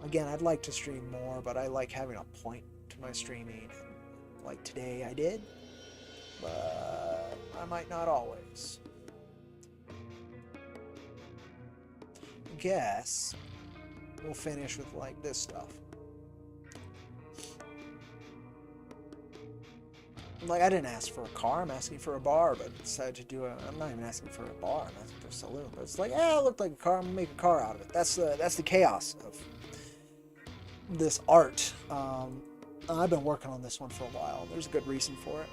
Again, I'd like to stream more, but I like having a point to my streaming. Like today I did, but I might not always. Guess we'll finish with like this stuff. Like, I didn't ask for a car, I'm asking for a bar, but decided to do I'm not even asking for a bar, I'm asking for a saloon. But it's like, it looked like a car, I'm gonna make a car out of it. That's the chaos of this art. I've been working on this one for a while. There's a good reason for it.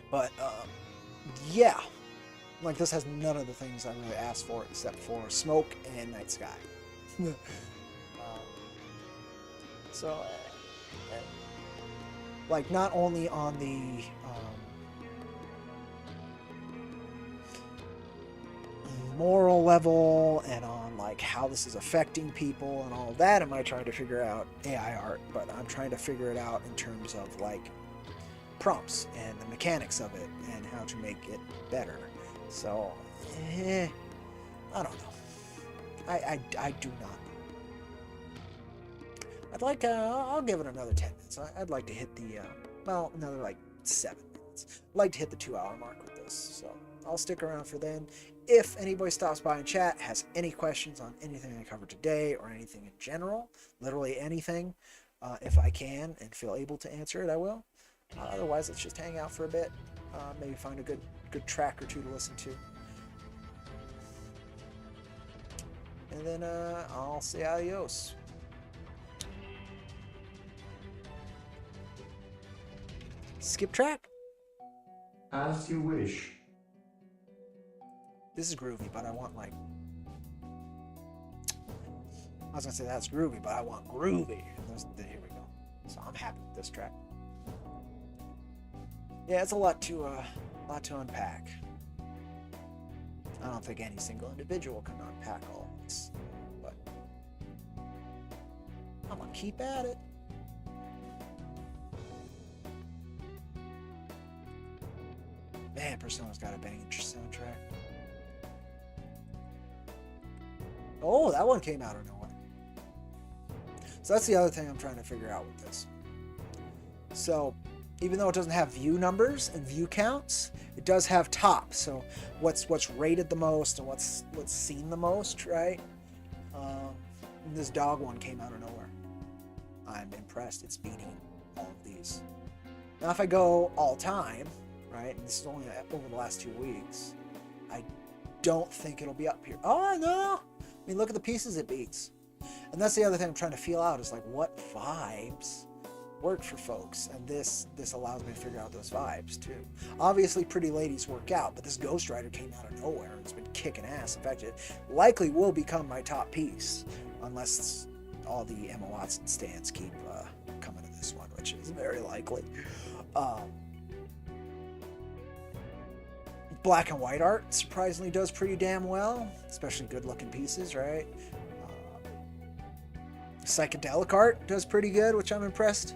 But, yeah. Like, this has none of the things I really asked for except for smoke and night sky. So, like, not only on the moral level and on like how this is affecting people and all of that am I trying to figure out AI art, but I'm trying to figure it out in terms of like prompts and the mechanics of it and how to make it better. So, I don't know. I do not know. I'd like, I'll give it another 10 minutes. I'd like to hit the, well, another like 7 minutes. I'd like to hit the 2-hour mark with this, so I'll stick around for then. If anybody stops by and chat, has any questions on anything I covered today or anything in general, literally anything, if I can and feel able to answer it, I will. Otherwise, let's just hang out for a bit. Maybe find a good track or two to listen to. And then I'll say adios. Skip track? As you wish. This is groovy, but I want like... I was gonna say that's groovy, but I want groovy. Here we go. So I'm happy with this track. Yeah, it's a lot to unpack. I don't think any single individual can unpack all of this, but I'm gonna keep at it. Man, Persona's got a banging soundtrack. Oh, that one came out of nowhere. So that's the other thing I'm trying to figure out with this. So, even though it doesn't have view numbers and view counts, it does have top. So, what's rated the most and what's seen the most, right? This dog one came out of nowhere. I'm impressed. It's beating all of these. Now, if I go all time, right, and this is only over the last 2 weeks, I don't think it'll be up here. Oh, no! I mean, look at the pieces it beats. And that's the other thing I'm trying to feel out is like what vibes work for folks, and this allows me to figure out those vibes too. Obviously, Pretty Ladies work out, but this Ghost Rider came out of nowhere. It's been kicking ass. In fact, it likely will become my top piece unless all the Emma Watson stands keep coming to this one, which is very likely. Black and white art surprisingly does pretty damn well, especially good-looking pieces, right? Psychedelic art does pretty good, which I'm impressed.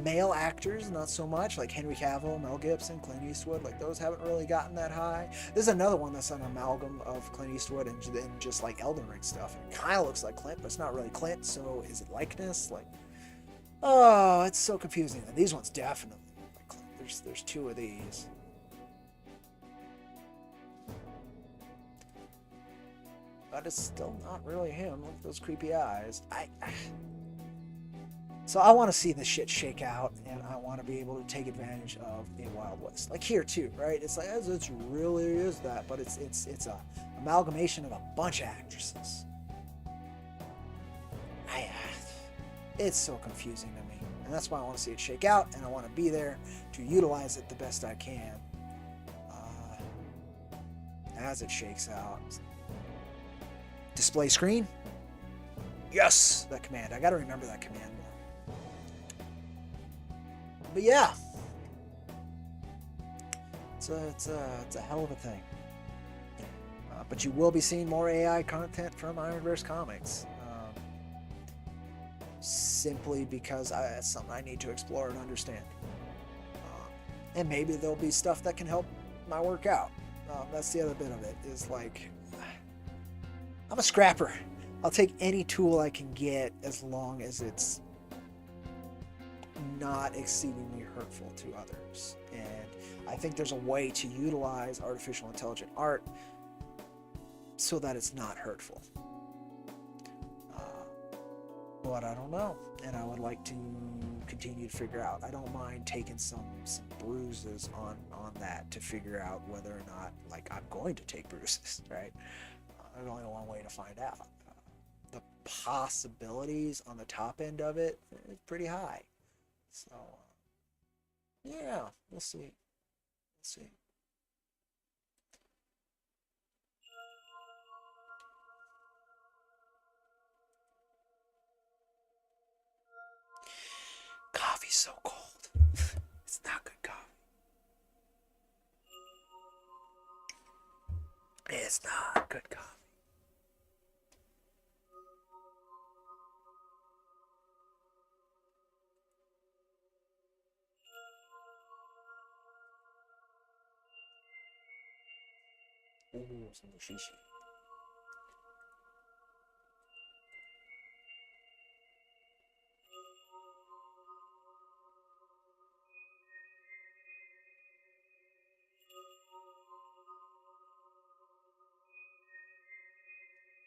Male actors, not so much, like Henry Cavill, Mel Gibson, Clint Eastwood, like those haven't really gotten that high. This is another one that's an amalgam of Clint Eastwood and just like Elden Ring stuff. It kind of looks like Clint, but it's not really Clint, so is it likeness? Like, oh, it's so confusing. And these ones definitely look like Clint. There's 2 of these. But it's still not really him. Look at those creepy eyes. So I want to see this shit shake out, and I want to be able to take advantage of a Wild West. Like here too, right? It's like it really is that, but it's a amalgamation of a bunch of actresses. It's so confusing to me. And that's why I want to see it shake out, and I want to be there to utilize it the best I can as it shakes out. Display screen. Yes, that command. I got to remember that command more. But yeah, it's a hell of a thing. But you will be seeing more AI content from IronVerse Comics. Simply because it's something I need to explore and understand. And maybe there'll be stuff that can help my work out. That's the other bit of it, is like, I'm a scrapper. I'll take any tool I can get as long as it's not exceedingly hurtful to others. And I think there's a way to utilize artificial intelligent art so that it's not hurtful. But I don't know, and I would like to continue to figure out. I don't mind taking some bruises on that to figure out whether or not, like, I'm going to take bruises, right? There's only one way to find out. The possibilities on the top end of it is pretty high. So, yeah, we'll see. We'll see. Coffee's so cold. It's not good coffee. It's not good coffee. Ooh, some shishi.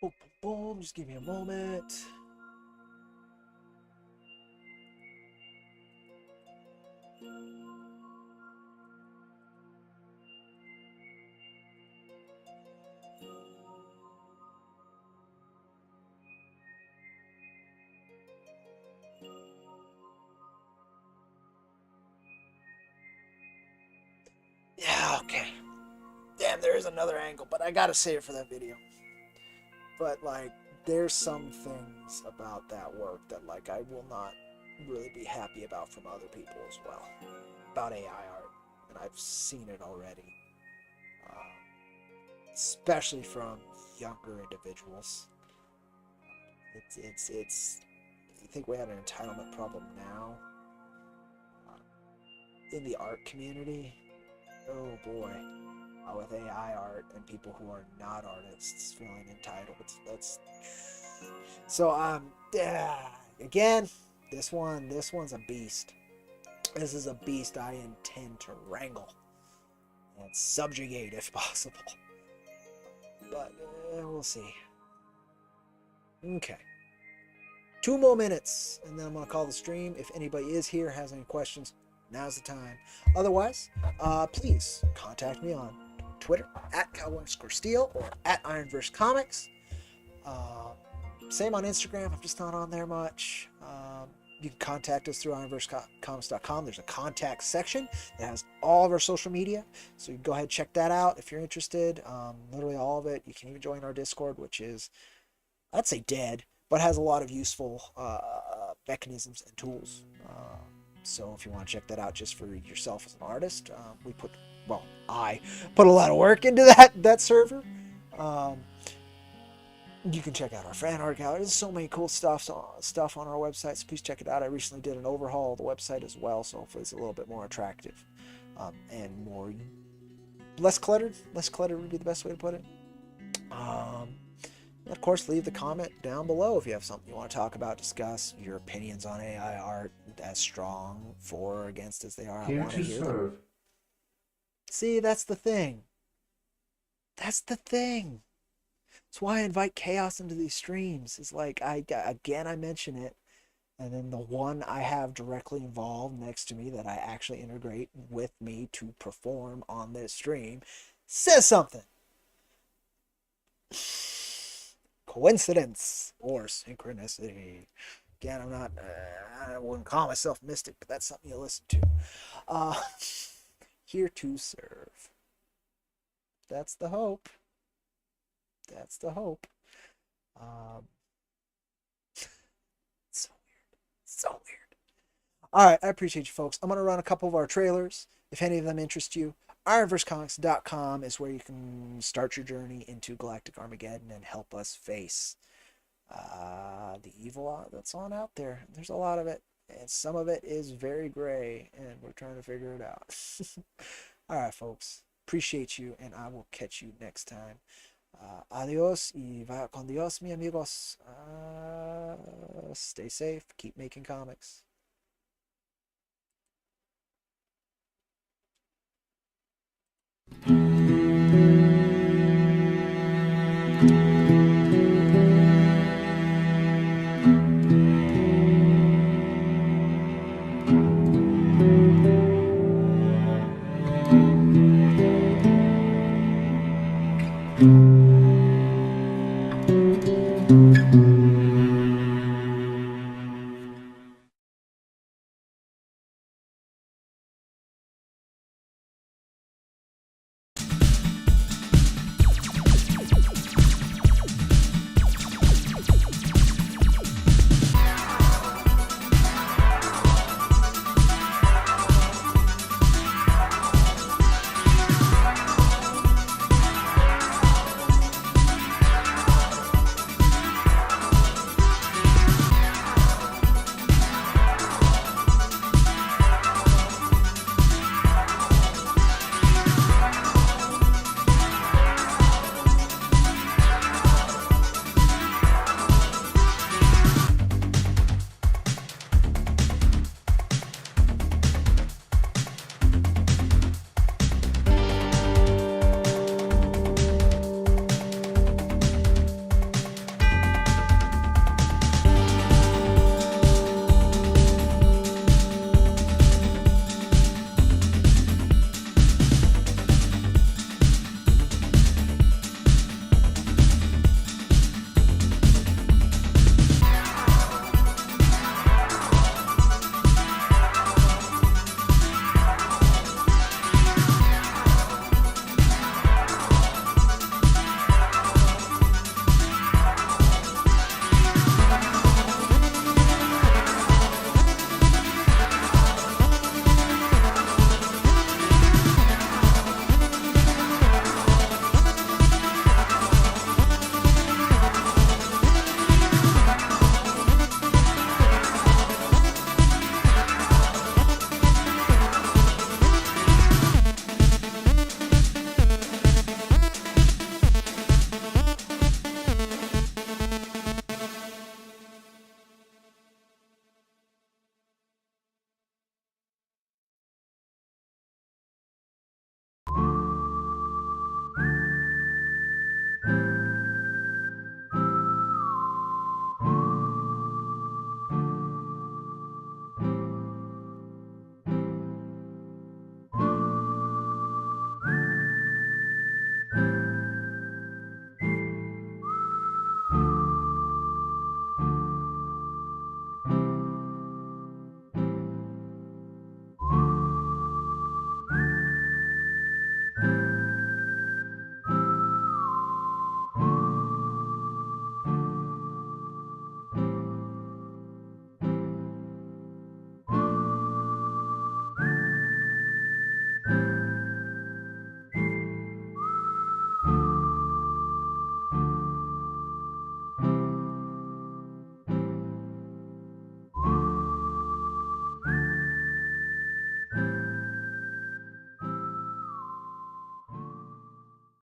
Boom, boom, boom. Just give me a moment. Yeah, okay. Damn, there is another angle, but I gotta save it for that video. But, like, there's some things about that work that, like, I will not really be happy about from other people as well. About AI art. And I've seen it already. Especially from younger individuals. It's I think we have an entitlement problem now in the art community. Oh boy, with AI art and people who are not artists feeling entitled. That's so again, this one's a beast. This is a beast I intend to wrangle and subjugate if possible. But we'll see. Okay. 2 more minutes, and then I'm going to call the stream. If anybody is here, has any questions, now's the time. Otherwise, please contact me on Twitter, @Cowboy_Steel, or @IronVerse Comics. Same on Instagram. I'm just not on there much. You can contact us through IronVerseComics.com. There's a contact section that has all of our social media. So you can go ahead and check that out if you're interested. Literally all of it. You can even join our Discord, which is, I'd say dead, but has a lot of useful mechanisms and tools. So if you want to check that out just for yourself as an artist, I put a lot of work into that server. You can check out our fan art gallery. There's so many cool stuff on our website, so please check it out. I recently did an overhaul of the website as well, so hopefully it's a little bit more attractive and more less cluttered. Less cluttered would be the best way to put it. Of course, leave the comment down below if you have something you want to talk about, discuss your opinions on AI art, as strong for or against as they are. I want to hear them. See, that's the thing. That's the thing. That's why I invite chaos into these streams. It's like, I mention it, and then the one I have directly involved next to me that I actually integrate with me to perform on this stream says something. Coincidence or synchronicity. Again, I'm not, I wouldn't call myself mystic, but that's something you listen to. Uh, here to serve. That's the hope. That's the hope. Um, so weird. So weird. All right, I appreciate you folks. I'm going to run a couple of our trailers. If any of them interest you, IronVerseComics.com is where you can start your journey into Galactic Armageddon and help us face the evil that's on out there. There's a lot of it, and some of it is very gray, and we're trying to figure it out. All right, folks. Appreciate you, and I will catch you next time. Adios y vaya con Dios, mi amigos. Stay safe. Keep making comics.